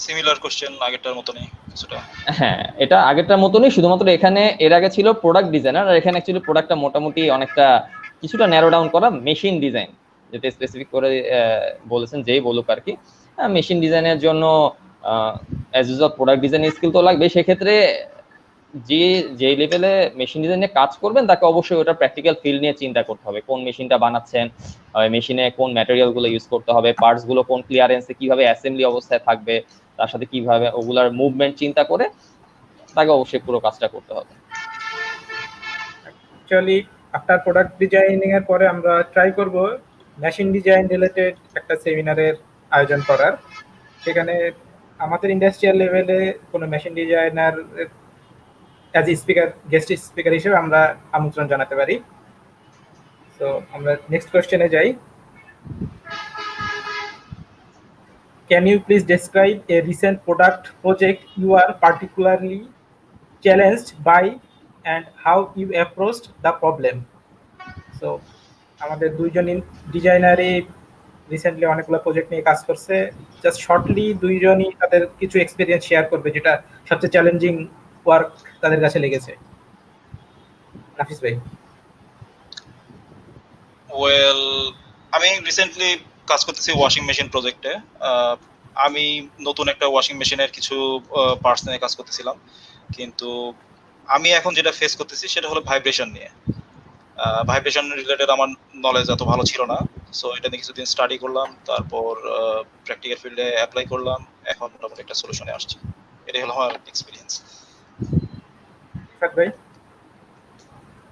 Similar question আগেরটার মতনই কিছুটা। হ্যাঁ এটা আগেরটার মতনই, শুধুমাত্র এখানে এর আগে ছিল প্রোডাক্ট ডিজাইনার, আর এখানে অ্যাকচুয়ালি প্রোডাক্টটা মোটামুটি অনেকটা কিছুটা ন্যারো ডাউন করা মেশিন ডিজাইন, যেটা স্পেসিফিক করে বলেছেন যেই বলুক আর কি। মেশিন ডিজাইনের জন্য as usual product design skill তো লাগবে, সেক্ষেত্রে যে যে লেভেলে মেশিন ডিজাইনে কাজ করবেন তাকে অবশ্যই ওটা প্র্যাকটিক্যাল ফিল্ড নিয়ে চিন্তা করতে হবে, কোন মেশিনটা বানাচ্ছেন, মেশিনে কোন ম্যাটেরিয়াল গুলো ইউজ করতে হবে, পার্টস গুলো কোন ক্লিয়ারেন্সে কিভাবে অ্যাসেম্বলি অবস্থায় থাকবে, তার সাথে কিভাবে ওগুলার মুভমেন্ট চিন্তা করে তাকে অবশ্যই পুরো কাজটা করতে হবে। অ্যাকচুয়ালি আফটার প্রোডাক্ট ডিজাইনিং এর পরে আমরা ট্রাই করব মেশিন ডিজাইন রিলেটেড একটা সেমিনারের আয়োজন করার, সেখানে আমাদের ইন্ডাস্ট্রিয়াল লেভেলে কোনো machine designer as speaker, guest speaker হিসেবে আমরা আমন্ত্রণ জানাতে পারি। তো আমরা নেক্সট কোশ্চেনে যাই। Can you please describe a recent product project you are particularly challenged by and how you approached the problem? So আমাদের দুইজন ডিজাইনারই রিসেন্টলি অনেকগুলো প্রজেক্ট নিয়ে কাজ করছে। জাস্ট শর্টলি দুইজনই তাদের কিছু এক্সপেরিয়েন্স শেয়ার করবে যেটা সবচেয়ে চ্যালেঞ্জিং ওয়ার্ক তাদের কাছে লেগেছে। নাফিস ভাই। ওয়েল, আমি রিসেন্টলি কাজ করতেছি ওয়াশিং মেশিন প্রজেক্টে। আমি নতুন একটা ওয়াশিং মেশিনের কিছু পার্টস নিয়ে কাজ করতেছিলাম, কিন্তু আমি এখন যেটা ফেস করতেছি সেটা হলো ভাইব্রেশন নিয়ে। ভাইব্রেশন রিলেটেড আমার নলেজ এত ভালো ছিল না, সো এটা নিয়ে কিছুদিন স্টাডি করলাম, তারপর প্র্যাকটিক্যাল ফিল্ডে অ্যাপ্লাই করলাম, এখন মোটামুটি একটা সলিউশনে আসছে। এটাই হলো আমার এক্সপিরিয়েন্স। ভাই।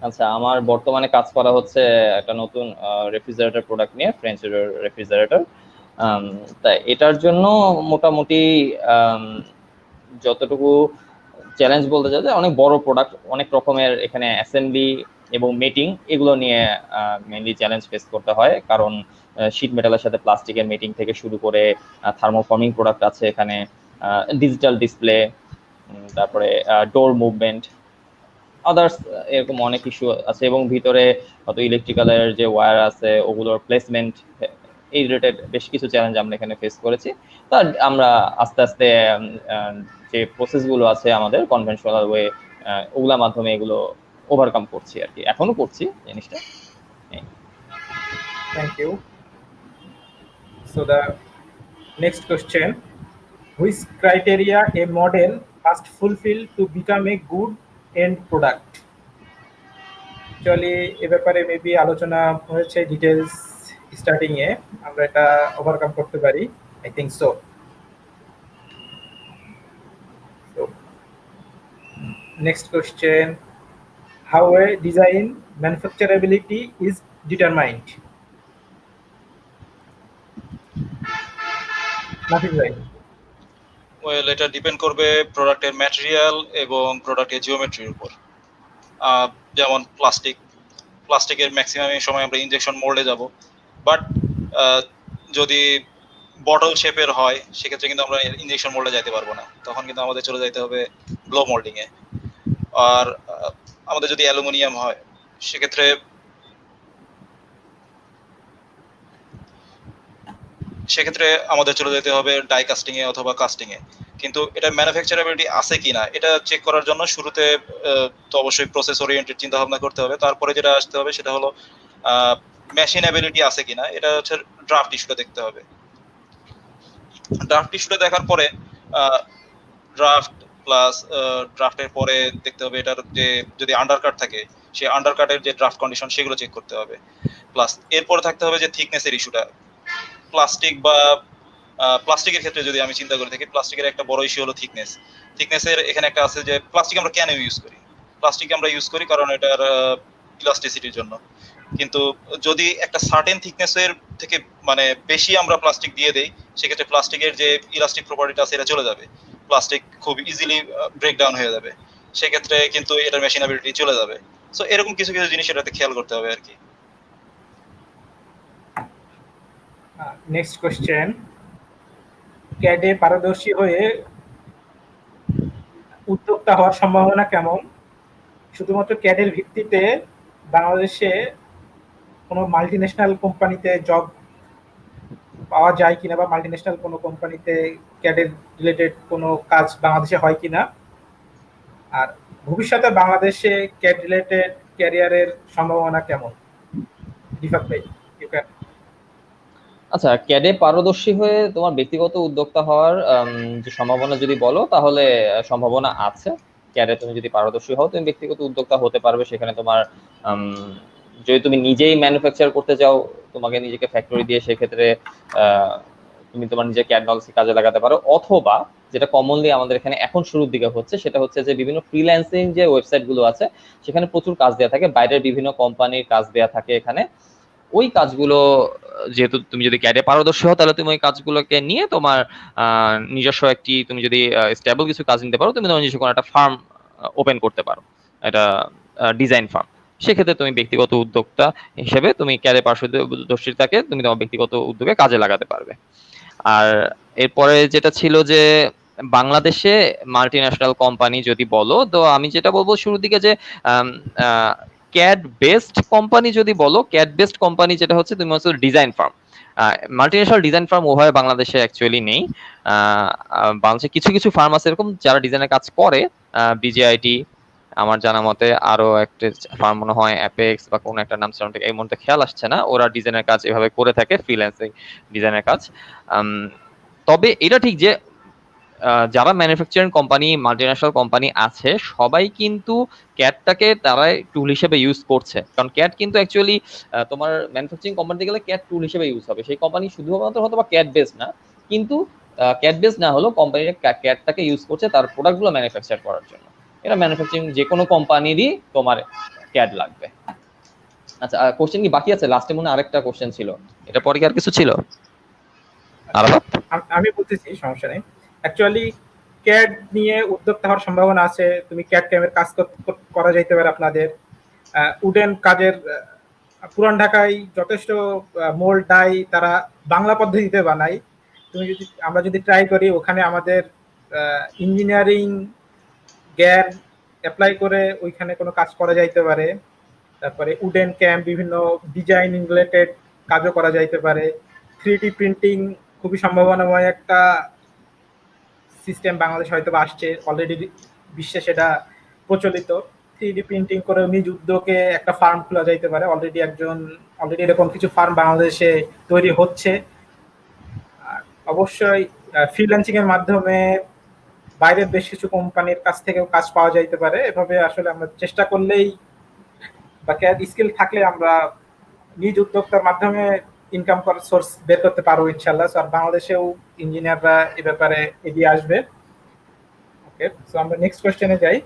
আচ্ছা, আমার বর্তমানে কাজ করা হচ্ছে একটা নতুন রেফ্রিজারেটর প্রোডাক্ট নিয়ে, ফ্রেঞ্চ রেফ্রিজারেটর। তা এটার জন্য মোটামুটি যতটুকু চ্যালেঞ্জ বলতে চাই, অনেক বড় প্রোডাক্ট, অনেক রকমের এখানে অ্যাসেম্বলি এবং মেটিং এগুলো নিয়ে মেইনলি চ্যালেঞ্জ ফেস করতে হয়, কারণ শীট মেটালের সাথে প্লাস্টিকের মেটিং থেকে শুরু করে থার্মোফর্মিং প্রোডাক্ট আছে এখানে, ডিজিটাল ডিসপ্লে, তারপরে ডোর মুভমেন্ট, আদার্স এরকম অনেক ইস্যু আছে, এবং ভিতরে হয়তো ইলেকট্রিক্যালের যে ওয়্যার আছে ওগুলোর প্লেসমেন্ট, এই রিলেটেড বেশ কিছু চ্যালেঞ্জ আমরা এখানে ফেস করেছি। তো আমরা আস্তে আস্তে যে প্রসেসগুলো আছে আমাদের কনভেনশনাল ওয়ে, ওগুলোর মাধ্যমে এগুলো ওভারকাম করছি আর কি, এখনো করছি জিনিসটা। Thank you. So the next question: which criteria a model must fulfill to become a good end product? Actually এ ব্যাপারে মেবি আলোচনা হয়েছে ডিটেলস স্টার্টিং এ, আমরা এটা ওভারকাম করতে পারি, I think so. So next question: how a design manufacturability is determined? নাফিস ভাই। ওয়েল, এটা ডিপেন্ড করবে প্রোডাক্টের ম্যাটেরিয়াল এবং প্রোডাক্টের জিওমেট্রির উপর। যেমন প্লাস্টিকের ম্যাক্সিমাম সময় আমরা ইনজেকশন মোল্ডে যাব, বাট যদি বটল শেপের হয় সেক্ষেত্রে কিন্তু আমরা ইনজেকশন মোল্ডে যেতে পারবো না, তখন কিন্তু আমাদের চলে যেতে হবে ব্লো মোল্ডিং এ। আর আমাদের যদি অ্যালুমিনিয়াম হয় সেক্ষেত্রে আমাদের চলে যেতে হবে ডাই কাস্টিং এ অথবা কাস্টিং এ। কিন্তু এটা ম্যানুফ্যাকচারেবিলিটি আছে কিনা এটা চেক করার জন্য শুরুতে তো অবশ্যই প্রসেস ওরিয়েন্টেড চিন্তা ভাবনা করতে হবে। তারপরে যেটা আসতে হবে সেটা হলো মেশিনেবিলিটি আছে কিনা, এটা হচ্ছে ড্রাফট ইস্যুটা দেখতে হবে। ড্রাফট ইস্যুটা দেখার পরে ড্রাফটের পরে দেখতে হবে এটার যে যদি আন্ডারকাট থাকে সেই আন্ডারকাটের যে ড্রাফট কন্ডিশন সেগুলো চেক করতে হবে। প্লাস এরপরে থাকতে হবে যে থিকনেসের ইস্যুটা। প্লাস্টিকের ক্ষেত্রে যদি আমি চিন্তা করে থাকি, প্লাস্টিকের একটা বড় ইস্যু হলো থিকনেসের। এখানে একটা আছে যে প্লাস্টিক আমরা কেন ইউজ করি, প্লাস্টিক আমরা ইউজ করি কারণ এটার ইলাস্টিসিটির জন্য। কিন্তু যদি একটা সার্টেন থিকনেসের থেকে মানে বেশি আমরা প্লাস্টিক দিয়ে দেই সেক্ষেত্রে প্লাস্টিকের যে ইলাস্টিক প্রপার্টিটা আছে এটা চলে যাবে, প্লাস্টিক খুব ইজিলি ব্রেকডাউন হয়ে যাবে, সেক্ষেত্রে কিন্তু এটার মেশিনেবিলিটি চলে যাবে। সো এরকম কিছু কিছু জিনিস এটাতে খেয়াল করতে হবে আর কি। নেক্সট কোশ্চেন: ক্যাডে পারদর্শী হয়ে উদ্যোক্তা হওয়ার সম্ভাবনা কেমন? শুধুমাত্র ক্যাডের ভিত্তিতে বাংলাদেশে কোনো মাল্টিন্যাশনাল কোম্পানিতে জব পাওয়া যায় কিনা, বা মাল্টিন্যাশনাল কোনো কোম্পানিতে ক্যাডের রিলেটেড কোনো কাজ বাংলাদেশে হয় কিনা, আর ভবিষ্যতে বাংলাদেশে ক্যাড রিলেটেড ক্যারিয়ারের সম্ভাবনা কেমন? দীপক ভাই, ইউ ক্যান। আচ্ছা, ক্যাডে পারদর্শী হয়ে তোমার ব্যক্তিগত উদ্যোক্তা হওয়ার যে সম্ভাবনা যদি বলো তাহলে সম্ভাবনা আছে। ক্যাডে তুমি যদি পারদর্শী হও তুমি ব্যক্তিগত উদ্যোক্তা হতে পারবে। সেখানে তোমার যদি তুমি নিজেই ম্যানুফ্যাকচার করতে চাও, তোমাকে নিজেকে ফ্যাক্টরি দিয়ে সেক্ষেত্রে তুমি তোমার নিজের ক্যাড নলেজ কাজে লাগাতে পারো। অথবা যেটা কমনলি আমাদের এখানে এখন শুরুর দিকে হচ্ছে সেটা হচ্ছে যে বিভিন্ন ফ্রিল্যান্সিং যে ওয়েবসাইট গুলো আছে সেখানে প্রচুর কাজ দেওয়া থাকে, বাইরের বিভিন্ন কোম্পানির কাজ দেওয়া থাকে এখানে। ওই কাজগুলো যেহেতু তুমি যদি ক্যাডে পারদর্শী হও তাহলে তুমি ওই কাজগুলোকে নিয়ে তোমার নিজস্ব একটি, তুমি যদি স্টেবল কিছু কাজ নিতে পারো, তুমি তোমার নিজস্ব কোনো একটা ফার্ম ওপেন করতে পারো, এটা ডিজাইন ফার্ম। সেক্ষেত্রে তুমি ব্যক্তিগত উদ্যোক্তা হিসেবে তুমি ক্যাডে পারদর্শিতাকে তুমি তোমার ব্যক্তিগত উদ্যোগে কাজে লাগাতে পারবে। আর এরপরে যেটা ছিল যে বাংলাদেশে মাল্টি ন্যাশনাল কোম্পানি যদি বলো, তো আমি যেটা বলবো শুরুর দিকে যে ক্যাড বেসড কোম্পানি যদি বলো, ক্যাড বেসড কোম্পানি যেটা হচ্ছে তুমি হচ্ছে design firm. Multinational design firm ওভাবে বাংলাদেশে অ্যাকচুয়ালি নেই। বাংলাদেশে কিছু কিছু ফার্ম আছে এরকম যারা ডিজাইনের কাজ করে, বিজেআইটি আমার জানা মতে, আরো একটা ফার্ম মনে হয় অ্যাপেক্স বা কোন একটা নাম সাউন্ড এই মুহূর্তে খেয়াল আসছে না, ওরা ডিজাইনের কাজ এভাবে করে থাকে, ফ্রিল্যান্সিং ডিজাইনের কাজ। তবে এটা ঠিক যে যারা ম্যানুফ্যাকচারিং কোম্পানি, মাল্টিন্যাশনাল কোম্পানি আছে সবাই কিন্তু ক্যাডটাকে তারা টুল হিসেবে ইউজ করছে। কারণ ক্যাড কিন্তু অ্যাকচুয়ালি তোমার ম্যানুফ্যাকচারিং কোম্পানিতে গেলে ক্যাড টুল হিসেবে ইউজ হবে। সেই কোম্পানি শুধুমাত্র হয়তো বা ক্যাড বেস না, কিন্তু ক্যাড বেস না হলেও কোম্পানিটা ক্যাডটাকে ইউজ করছে তার প্রোডাক্টগুলো ম্যানুফ্যাকচার করার জন্য। এটা ম্যানুফ্যাকচারিং যে কোনো কোম্পানিরই তোমার ক্যাড লাগবে। আচ্ছা, কোশ্চেন কি বাকি আছে? লাস্টে মনে আরেকটা কোশ্চেন ছিল, এটা পরে কি আর কিছু ছিল? আমি বলতেছি, সমস্যা নেই। অ্যাকচুয়ালি ক্যাড নিয়ে উদ্যোক্তা হওয়ার সম্ভাবনা আছে। তুমি ক্যাড ক্যামের কাজ করা যাইতে পারে আপনাদের। উডেন কাজের পুরান ঢাকায় যথেষ্ট মোল্ড ডাই তারা বাংলা পদ্ধতিতে বানায়। আমরা যদি ট্রাই করি ওখানে আমাদের ইঞ্জিনিয়ারিং জ্ঞান অ্যাপ্লাই করে ওইখানে কোনো কাজ করা যাইতে পারে। তারপরে উডেন ক্যাম্প, বিভিন্ন ডিজাইন রিলেটেড কাজও করা যাইতে পারে। 3D প্রিন্টিং খুবই সম্ভাবনাময় একটা সিস্টেম বাংলাদেশ হয়তো আসছে, অলরেডি বিশ্বে সেটা প্রচলিত। 3D প্রিন্টিং করে নিজ উদ্যোগে একটা ফার্ম খোলা যাইতে পারে। অলরেডি এরকম কিছু ফার্ম বাংলাদেশে তৈরি হচ্ছে। আর অবশ্যই ফ্রিল্যান্সিং এর মাধ্যমে বাইরের বেশ কিছু কোম্পানির কাছ থেকেও কাজ পাওয়া যাইতে পারে। এভাবে আসলে আমরা চেষ্টা করলেই বা স্কিল থাকলে আমরা নিজ উদ্যোক্তার মাধ্যমে ইনকাম করার সোর্স বের করতে পারবো ইনশাল্লাহ। আর বাংলাদেশেও ইঞ্জিনিয়াররা এ ব্যাপারে এগিয়ে আসবে। ওকে, সো আমরা নেক্সট কোশ্চেনে যাই।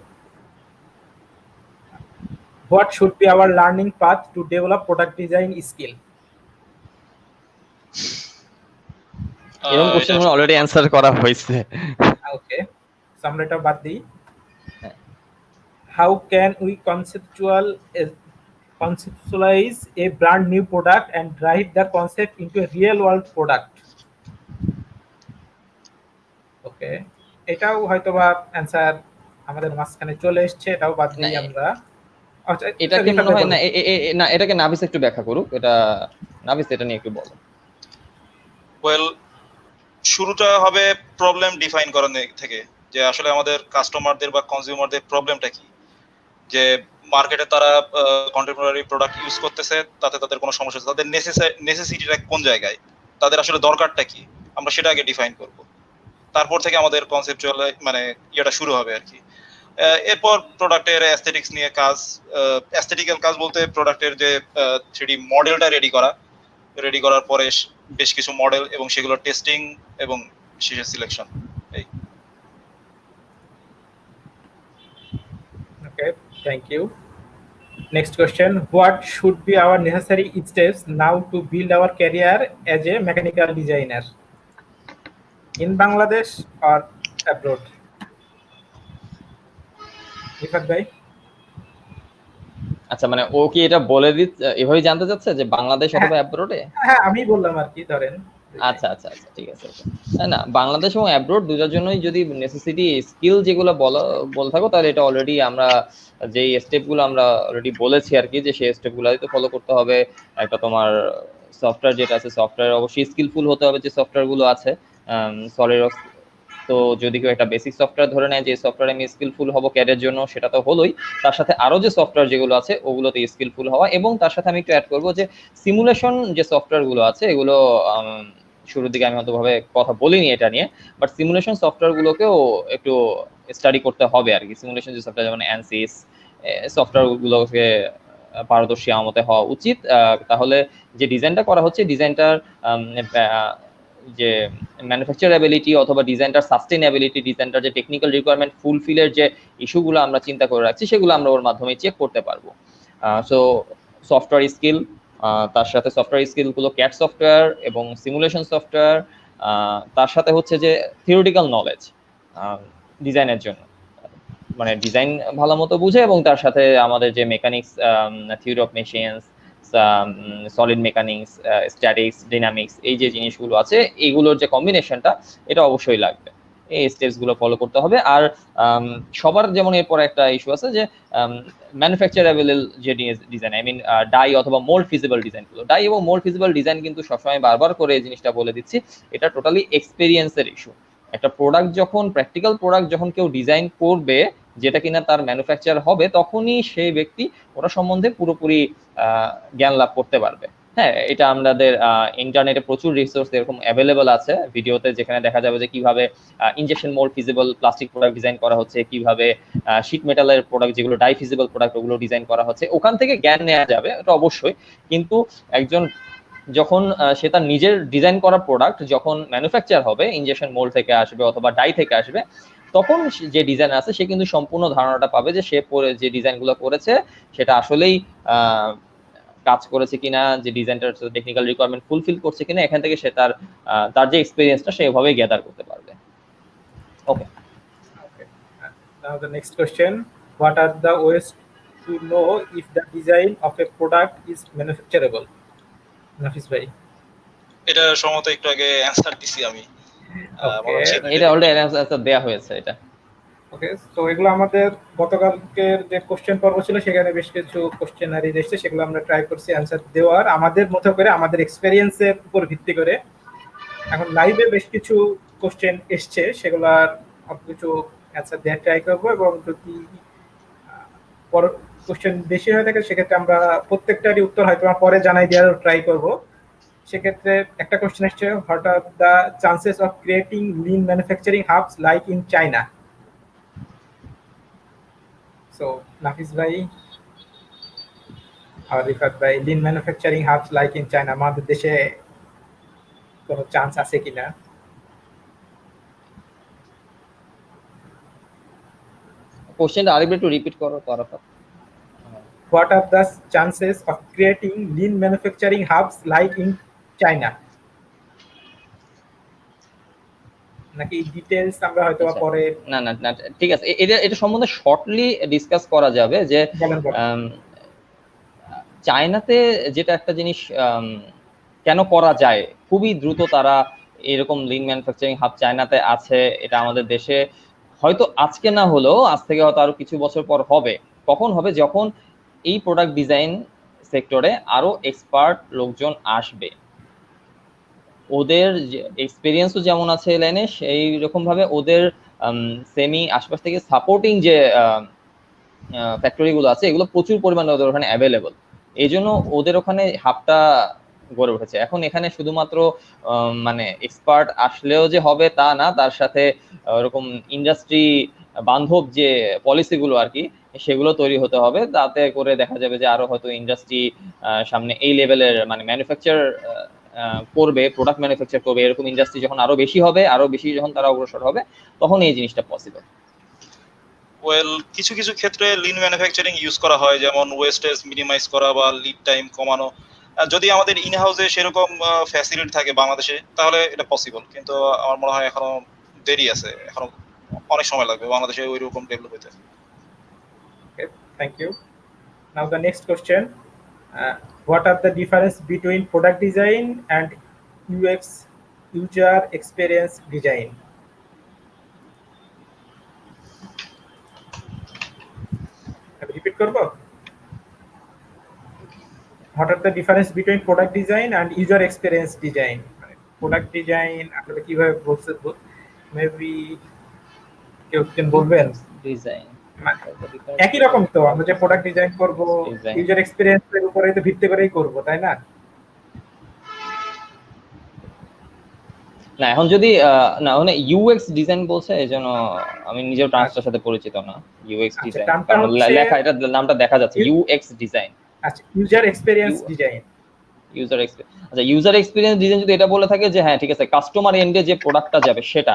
What should be our learning path to develop product design skill? এরকম কোশ্চেন অলরেডি অ্যানসার করা হয়েছে। ওকে, সো আমরা এটা বাদ দিই। How can we conceptualize a brand new product and drive the concept into a real world product? ওকে, এটাও হয়তোবা অ্যানসার আমাদের মাঝখানে চলে এসেছে, এটাও বাদ দিই আমরা। আচ্ছা, এটাকে মনে হয় না এটাকে নাভিস একটু ব্যাখ্যা করুক। এটা নাভিস এটা নিয়ে একটু বলো। ওয়েল, শুরুটা হবে প্রবলেম ডিফাইন করা থেকে, যে আসলে আমাদের কাস্টমারদের বা কনজিউমারদের প্রবলেমটা কি, যে মার্কেটে তারা কন্টেম্পোরারি প্রোডাক্ট ইউজ করতেছে, তাতে তাদের কোনো সমস্যা আছে, তাদের নেসেসিটিটা কোন জায়গায়, তাদের আসলে দরকারটা কি, আমরা সেটা আগে ডিফাইন করব। তারপর থেকে আমাদের কনসেপচুয়াল মানে ইয়েটা শুরু হবে আর কি। এরপর প্রোডাক্টের অ্যাস্থেটিক্স নিয়ে কাজ, অ্যাস্থেটিক্যাল কাজ বলতে প্রোডাক্টের যে 3D মডেলটা রেডি করার পরে বেশ কিছু মডেল এবং সেগুলোর টেস্টিং এবং শেষে সিলেকশন। এই okay, thank you. Next question, what should be our necessary steps now to build our career as a mechanical designer in Bangladesh or abroad? Rifat bhai? আচ্ছা, মানে ও কি এটা বলে এভাবে জানতে চাচ্ছে যে বাংলাদেশ অথবা অ্যাব্রোডে? হ্যাঁ, আমি বললাম আর কি, ধরেন। আচ্ছা আচ্ছা আচ্ছা, ঠিক আছে। না, বাংলাদেশ এবং অ্যাব্রোড দুটার জন্যই যদি নেসেসিটি স্কিল যেগুলো বল থাকো, তাহলে এটা অলরেডি আমরা যেই স্টেপগুলো আমরা অলরেডি বলেছি আর কি, যে সেই স্টেপগুলো তো ফলো করতে হবে। একটা তোমার সফটওয়্যার যেটা আছে, সফটওয়্যার অবশ্যই স্কিলফুল হতে হবে, যে সফটওয়্যারগুলো আছে সলিডওয়ার্কস। তো যদি কেউ একটা বেসিক সফটওয়্যার ধরে নেয় যে সফটওয়্যারে আমি স্কিলফুল হবো ক্যাডের জন্য, সেটা তো হলোই, তার সাথে আরো যে সফটওয়্যার যেগুলো আছে ওগুলোতে স্কিলফুল হওয়া। এবং তার সাথে আমি একটু অ্যাড করবো যে সিমুলেশন যে সফটওয়্যারগুলো আছে এগুলো শুরুর দিকে আমি হয়তো ভাবে কথা বলিনি এটা নিয়ে, বাট সিমুলেশন সফটওয়্যারগুলোকেও একটু স্টাডি করতে হবে আর কি। সিমুলেশন যে সফটওয়্যার যেমন অ্যানসিস সফটওয়্যারগুলোকে পারদর্শী আমতে হওয়া উচিত। তাহলে যে ডিজাইনটা করা হচ্ছে ডিজাইনটার যে ম্যানুফ্যাকচারেবিলিটি অথবা ডিজাইনটার সাস্টেইনেবিলিটি, ডিজাইনটার যে টেকনিক্যাল রিকোয়ারমেন্ট ফুলফিলের যে ইস্যুগুলো আমরা চিন্তা করে রাখছি সেগুলো আমরা ওর মাধ্যমে চেক করতে পারবো। সো সফটওয়্যার স্কিল, তার সাথে সফটওয়্যার স্কিলগুলো ক্যাড সফটওয়্যার এবং সিমুলেশন সফটওয়্যার, তার সাথে হচ্ছে যে থিওরিটিক্যাল নলেজ ডিজাইনের জন্য, মানে ডিজাইন ভালো মতো বুঝে এবং তার সাথে আমাদের যে mechanics, theory of machines, solid mechanics, statics, dynamics, এই যে জিনিসগুলো আছে এইগুলোর যে কম্বিনেশনটা এটা অবশ্যই লাগবে। এই স্টেপস গুলো ফলো করতে হবে। আর সবার যেমন এরপর একটা ইস্যু আছে যে ম্যানুফ্যাকচারেবল যে ডিজাইন, আই মিন ডাই অথবা মোল্ড ফিজিবল ডিজাইনগুলো, ডাই এবং মোল্ড ফিজিবল ডিজাইন কিন্তু সবসময় বারবার করে এই জিনিসটা বলে দিচ্ছি, এটা টোটালি এক্সপেরিয়েন্সের ইস্যু। একটা প্রোডাক্ট যখন প্র্যাকটিক্যাল প্রোডাক্ট যখন কেউ ডিজাইন করবে যেটা কিনা তার ম্যানুফ্যাকচার হবে, তখনই সেই ব্যক্তি ওটা সম্বন্ধে পুরোপুরি জ্ঞান লাভ করতে পারবে। হ্যাঁ, এটা আমাদের ইন্টারনেটে প্রচুর রিসোর্স এরকম অ্যাভেলেবল আছে ভিডিওতে, যেখানে দেখা যাবে যে কিভাবে injection mould feasible plastic product design করা হচ্ছে, কিভাবে শীট মেটালের প্রোডাক্ট যেগুলো ডাই ফিজিবল প্রোডাক্ট ওগুলো ডিজাইন করা হচ্ছে। ওখান থেকে জ্ঞান নেওয়া যাবে, এটা অবশ্যই। কিন্তু একজন যখন সে তার নিজের ডিজাইন করা প্রোডাক্ট যখন ম্যানুফ্যাকচার হবে, ইনজেকশন মোল্ড থেকে আসবে অথবা ডাই থেকে আসবে, তখন যে ডিজাইন আছে সে কিন্তু সম্পূর্ণ ধারণাটা পাবে যে সে যে ডিজাইনগুলো করেছে সেটা আসলেই কাজ করেছে কিনা, যে ডিজাইনটার টেকনিক্যাল রিকোয়ারমেন্ট ফুলফিল করছে কিনা। এখান থেকে সে তার যে এক্সপেরিয়েন্সটা সেভাবেই গ্যাদার করতে পারবে। ওকে, now the next question, what are the ways to know if the design of a product is manufacturable? নাফিস ভাই, এটা সম্ভবত একটু আগে অ্যানসার দিছি আমি। এটা অলরেডি অ্যানসার দেয়া হয়েছে এটা। ওকে, তো এগুলো আমাদের গতকালকের যে কোশ্চেন পর্ব ছিল সেখানে বেশ কিছু কোশ্চেনারি এসেছে, সেগুলো আমরা ট্রাই করছি অ্যানসার দেওয়ার আমাদের মতো করে, আমাদের এক্সপেরিয়েন্সের উপর ভিত্তি করে। এখন লাইভে বেশ কিছু কোশ্চেন এসছে, সেগুলোর কিছু অ্যানসার দেওয়ার ট্রাই করবো, এবং যদি কোশ্চেন বেশি হয়ে থাকে সেক্ষেত্রে আমরা প্রত্যেকটারই উত্তর হয়তো পরে জানাই দেওয়ার ট্রাই করব। সেক্ষেত্রে একটা কোশ্চেন এসছে, what are the chances of creating lean manufacturing hubs like in China? So Nafis ভাই আর রিফাত ভাই, lean manufacturing hubs like in China আমাদের দেশে কোনো চান্স আছে কিনা? কোশ্চেনটা আরেকবার একটু রিপিট করো তো Arafat. What are the chances of creating lean manufacturing hubs like in China? নাকি ডিটেইলস আমরা হয়তো পরে? না না না, ঠিক আছে, এটা সম্বন্ধে শর্টলি ডিসকাস করা যাবে যে চায়নাতে যেটা একটা জিনিস কেন করা যায় খুবই দ্রুত, তারা এরকম লিন ম্যানুফ্যাকচারিং হাব চায়নাতে আছে। এটা আমাদের দেশে হয়তো আজকে না হলেও আজ থেকে হয়তো আরো কিছু বছর পর হবে। কখন হবে? যখন এই প্রোডাক্ট ডিজাইন সেক্টরে আরো এক্সপার্ট লোকজন আসবে, ওদের এক্সপিরিয়েন্সও যেমন আছে লাইনে, সেই রকম ভাবে ওদের সেমি আশপাশ থেকে সাপোর্টিং যে ফ্যাক্টরিগুলো আছে এগুলো প্রচুর পরিমাণে ওদের ওখানে অ্যাভেলেবল। এই জন্য ওদের ওখানে হাবটা গড়ে উঠেছে। এখন এখানে শুধুমাত্র মানে এক্সপার্ট আসলেও যে হবে তা না, তার সাথে ওরকম ইন্ডাস্ট্রি বান্ধব যে পলিসিগুলো আর কি সেগুলো তৈরি হতে হবে, তাতে করে দেখা যাবে যে আরো হয়তো ইন্ডাস্ট্রি সামনে এই লেভেলের মানে ম্যানুফ্যাকচার করবে, প্রোডাক্ট ম্যানুফ্যাকচার করবে, এরকম ইন্ডাস্ট্রি যখন আরো বেশি হবে, আরো বেশি যখন তারা অগ্রসর হবে, তখন এই জিনিসটা পসিবল। ওয়েল, কিছু কিছু ক্ষেত্রে লিন ম্যানুফ্যাকচারিং ইউজ করা হয়, যেমন ওয়েস্টেজ মিনিমাইজ করা বা লিড টাইম কমানো। যদি আমাদের ইন হাউসে সেরকম ফ্যাসিলিটি থাকে বাংলাদেশে তাহলে এটা পসিবল, কিন্তু আমার মনে হয় এখনো দেরি আছে, এখনো অনেক সময় লাগবে বাংলাদেশে ওই রকম ডেভেলপ হতে। Okay, thank you. Now the next question, what are the difference between product design and UX, user experience design? Repeat করব? What are the difference between product design and user experience design? Product design আসলে কিভাবে বলতে, মেবি কেউ বলবেন? ডিজাইন একই রকম তো, আমরা যে প্রোডাক্ট ডিজাইন করব ইউজার এক্সপেরিয়েন্সের উপরে তো ভিত্তি করেই করব, তাই না? না এখন যদি না মানে ইউএক্স ডিজাইন বলছে এই জন্য আমি নিজেও টার্মসটার সাথে পরিচিত না ইউএক্স আচ্ছা, ডিজাইন, টার্মটা কারণ হচ্ছে লেখা এটা নামটা দেখা যাচ্ছে ইউএক্স ডিজাইন। আচ্ছা, user experience design. User experience, আচ্ছা ইউজার এক্সপিরিয়েন্স ডিজাইন যদি এটা বলে থাকে যে হ্যাঁ ঠিক আছে কাস্টমার এন্ডে যে প্রোডাক্টটা যাবে সেটা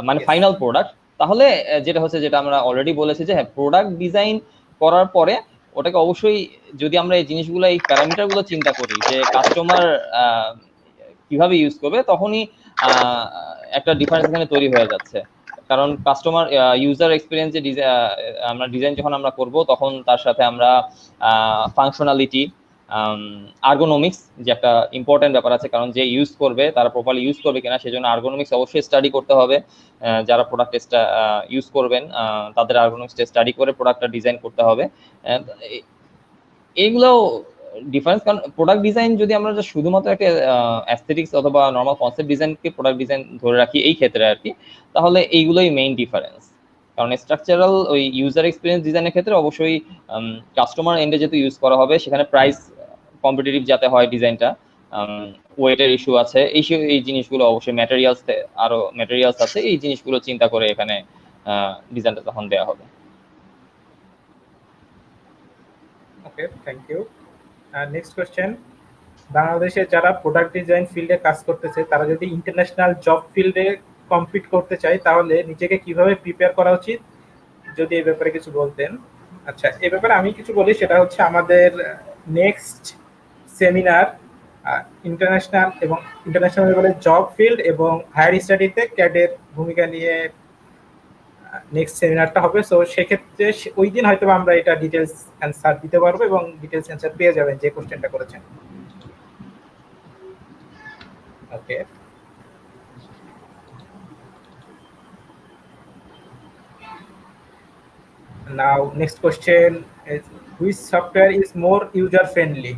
মানে Yes. ফাইনাল প্রোডাক্ট, তাহলে যেটা হচ্ছে যেটা আমরা অলরেডি বলেছি যে হ্যাঁ প্রোডাক্ট ডিজাইন করার পরে ওটাকে অবশ্যই যদি আমরা এই জিনিসগুলো এই প্যারামিটারগুলো চিন্তা করি যে কাস্টমার কিভাবে ইউজ করবে, তখনই একটা ডিফারেন্স এখানে তৈরি হয়ে যাচ্ছে। কারণ কাস্টমার ইউজার এক্সপিরিয়েন্স যে আমরা ডিজাইন যখন আমরা করব তখন তার সাথে আমরা ফাংশনালিটি, আর্গোনমিক্স যে একটা ইম্পর্টেন্ট ব্যাপার আছে, কারণ যে ইউজ করবে তারা প্রপারলি ইউজ করবে কিনা সেজন্য আর্গোনমিক্স অবশ্যই স্টাডি করতে হবে। যারা প্রোডাক্ট ইউজ করবেন তাদের আর্গোনমিক্সটা স্টাডি করে প্রোডাক্টটা ডিজাইন করতে হবে। এইগুলো ডিফারেন্স, কারণ প্রোডাক্ট ডিজাইন যদি আমরা শুধুমাত্র একটা অ্যাস্থেটিক্স অথবা নর্মাল কনসেপ্ট ডিজাইনকে প্রোডাক্ট ডিজাইন ধরে রাখি এই ক্ষেত্রে আর কি, তাহলে এইগুলোই মেইন ডিফারেন্স। কারণ স্ট্রাকচারাল ওই ইউজার এক্সপিরিয়েন্স ডিজাইনের ক্ষেত্রে অবশ্যই কাস্টমার এন্ডে যেহেতু ইউজ করা হবে সেখানে প্রাইস কম্পিটিটিভ যাতে হয় ডিজাইনটা, ওয়েটের ইস্যু আছে, এই জিনিসগুলো অবশ্যই ম্যাটেরিয়ালস আছে, এই জিনিসগুলো চিন্তা করে এখানে ডিজাইনটা তখন দেওয়া হবে। ওকে, থ্যাংক ইউ। নেক্সট কোশ্চেন, বাংলাদেশে যারা প্রোডাক্ট ডিজাইন ফিল্ডে কাজ করতেছে তারা যদি ইন্টারন্যাশনাল জব ফিল্ডে কম্পিট করতে চায় তাহলে নিজেকে কিভাবে প্রিপেয়ার করা উচিত, যদি এই ব্যাপারে কিছু বলতেন। আচ্ছা, এই ব্যাপারে আমি কিছু বলি, সেটা হচ্ছে আমাদের নেক্সট সেমিনার ইন্টারন্যাশনাল লেভেলের জব ফিল্ড এবং হায়ার স্টাডিতে ক্যাডের ভূমিকা নিয়ে নেক্সট সেমিনারটা হবে। সো সেক্ষেত্রে ওই দিন হয়তো আমরা এটা ডিটেলস অ্যান্সার দিতে পারবো এবং ডিটেলস অ্যান্সার পেয়ে যাবেন যে কোশ্চেনটা করেছেন। ওকে, now next question is which software is more user friendly?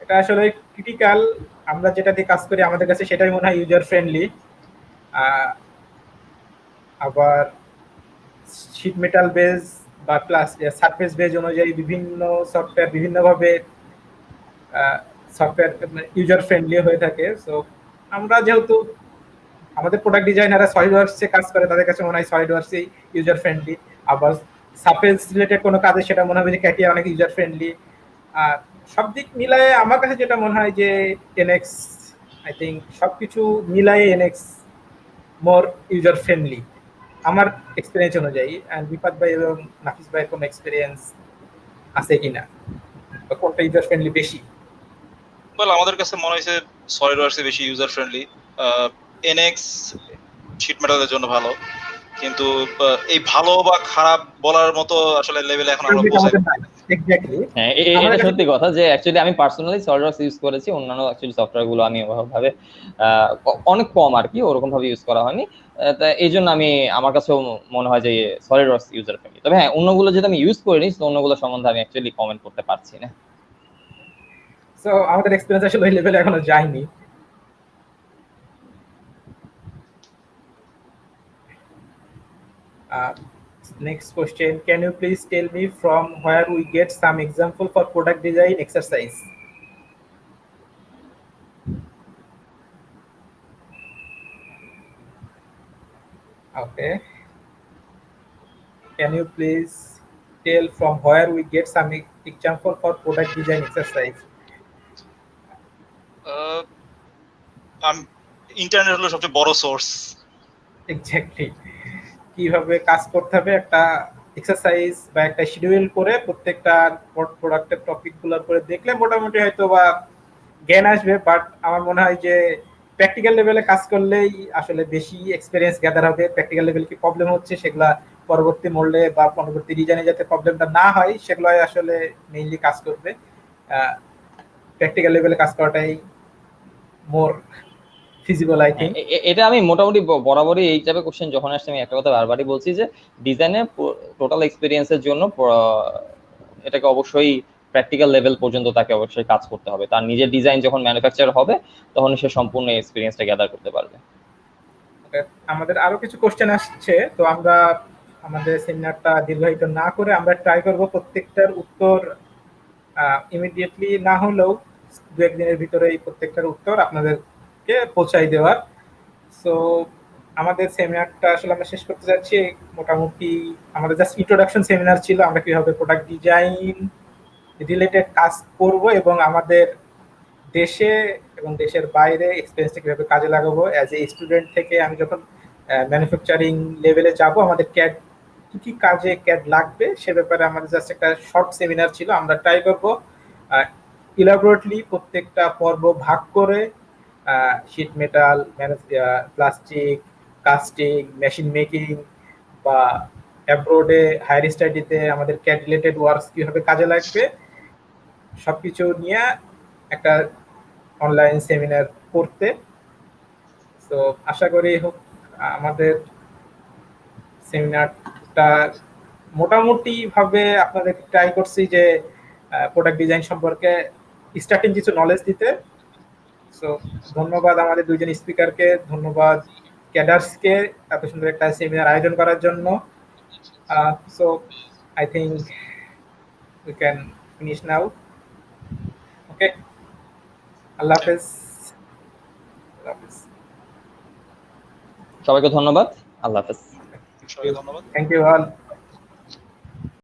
এটা আসলে ক্রিটিক্যাল, আমরা যেটা দিয়ে কাজ করি আমাদের কাছে সেটাই মনে হয় ইউজার ফ্রেন্ডলি। আবার শীট মেটাল বেজ বা প্লাস সারফেস বেজ অনুযায়ী বিভিন্ন সফটওয়্যার বিভিন্নভাবে সফটওয়্যার ইউজার ফ্রেন্ডলি হয়ে থাকে। সো আমরা যেহেতু আমাদের প্রোডাক্ট ডিজাইনাররা সলিডওয়ার্কসে কাজ করে, তাদের কাছে মনে হয় সলিডওয়ার্কসই ইউজার ফ্রেন্ডলি। আবার সারফেস রিলেটেড কোনো কাজে সেটা মনে হবে যে ক্যাটিয়া অনেক ইউজার ফ্রেন্ডলি। আর সব দিক মিলায়ে আমার কাছে যেটা মনে হয় যে এনএক্স, আই থিঙ্ক সবকিছু মিলায়ে এনএক্স মোর ইউজার ফ্রেন্ডলি আমার এক্সপিরিয়েন্স অনুযায়ী। অ্যান্ড বিপাদ ভাই এবং নাফিস ভাইয়ের কোনো এক্সপিরিয়েন্স আছে কিনা, বা কোনটা ইউজার ফ্রেন্ডলি বেশি? ওয়েল আমাদের কাছে মনে হয়েছে সলিডওয়ার্কস বেশি ইউজার ফ্রেন্ডলি। এনএক্স শীট মেটালের জন্য ভালো, কিন্তু এই ভালো বা খারাপ বলার মতো আসলে লেভেলে এখন আমরা পৌঁছাইনি। এক্স্যাক্টলি, হ্যাঁ এটা সত্যি কথা যে অ্যাকচুয়ালি আমি পার্সোনালি সলিডওয়ার্কস ইউজ করেছি, অন্যান্য অ্যাকচুয়ালি সফটওয়্যার গুলো আমি ওভাবে অনেক কম আর কি ওরকম ভাবে ইউজ করা হয়নি। তা এই জন্য আমার কাছেও মনে হয় যে সলিডওয়ার্কস ইউজার ফ্রেন্ডলি। তবে হ্যাঁ অন্যগুলো যেটা আমি ইউজ করিনি, অন্যগুলো সম্বন্ধে আমি অ্যাকচুয়ালি কমেন্ট করতে পারছি না। সো আমাদের এক্সপিরিয়েন্স আসলে ওই লেভেলে এখনো যায়নি। Next question, can you please tell me from where we get some example for product design exercise? Okay, can you please tell from where we get some example for product design exercise? Internet হলো সবচেয়ে বড় সোর্স। এক্স্যাক্টলি, কিভাবে কাজ করতে হবে একটা এক্সারসাইজ বা একটা শিডিউল করে প্রত্যেকটা প্রোডাক্টের টপিকগুলোর করে দেখলে মোটামুটি হয়তো বা জ্ঞান আসবে। বাট আমার মনে হয় যে প্র্যাকটিক্যাল লেভেলে কাজ করলেই আসলে বেশি এক্সপিরিয়েন্স গ্যাদার হবে। প্র্যাকটিক্যাল লেভেলে কি প্রবলেম হচ্ছে সেগুলা পরবর্তী মোল্ডে বা পরবর্তী ডিজাইনে যাতে প্রবলেমটা না হয় সেগুলো আসলে মেইনলি কাজ করবে। প্র্যাকটিক্যাল লেভেলে কাজ করাটাই মোর ফিজিবল আই থিঙ্ক। এটা আমি মোটামুটি বরাবরই এই টাইপের কোশ্চেন যখন আসছে আমি একটা কথা বারবারই বলছি যে ডিজাইনের টোটাল এক্সপিরিয়েন্সের জন্য এটাকে অবশ্যই প্র্যাকটিক্যাল লেভেল পর্যন্ত তাকে অবশ্যই কাজ করতে হবে। তার নিজের ডিজাইন যখন ম্যানুফ্যাকচার হবে তখন সে সম্পূর্ণ এক্সপিরিয়েন্সটা গ্যাদার করতে পারবে। আমাদের আরো কিছু কোশ্চেন আসছে, তো আমরা আমাদের সেমিনারটা দীর্ঘায়িত না করে আমরা ট্রাই করব প্রত্যেকটার উত্তর ইমিডিয়েটলি না হলেও দু একদিনের ভিতরে এই প্রত্যেকটার উত্তর আপনাদের কে পৌঁছাই দেওয়ার। সো আমাদের সেমিনারটা আসলে আমরা শেষ করতে যাচ্ছি। মোটামুটি আমাদের জাস্ট ইন্ট্রোডাকশন সেমিনার ছিল, আমরা কিভাবে প্রোডাক্ট ডিজাইন রিলেটেড কাজ করব এবং আমাদের দেশে এবং দেশের বাইরে এক্সপিরিয়েন্সটা কিভাবে কাজে লাগাবো। অ্যাজ এ স্টুডেন্ট থেকে আমি যখন ম্যানুফ্যাকচারিং লেভেলে যাব, আমাদের ক্যাড কি কি কাজে ক্যাড লাগবে সে ব্যাপারে আমাদের জাস্ট একটা শর্ট সেমিনার ছিল। আমরা ট্রাই করবো ইলাবোরেটলি প্রত্যেকটা পর্ব ভাগ করে sheet metal, plastic, casting, machine making বা অ্যাব্রোডে হায়ার স্টাডিতে আমাদের ক্যাড রিলেটেড ওয়ার্কস কিভাবে কাজে লাগবে সবকিছু নিয়ে একটা অনলাইন সেমিনার করতে। তো আশা করি আমাদের সেমিনারটা মোটামুটি ভাবে আপনাদের ট্রাই করছি যে প্রোডাক্ট ডিজাইন সম্পর্কে স্টার্টিং কিছু নলেজ দিতে। সো ধন্যবাদ আমাদের দুইজন স্পিকারকে, ধন্যবাদ ক্যাডার্সকে এত সুন্দর একটা সেমিনার আয়োজন করার জন্য। So I think we can finish now. Okay, আল্লাহ হাফেজ। সবাইকে ধন্যবাদ, আল্লাহ হাফেজ। সবাইকে ধন্যবাদ। Thank you all.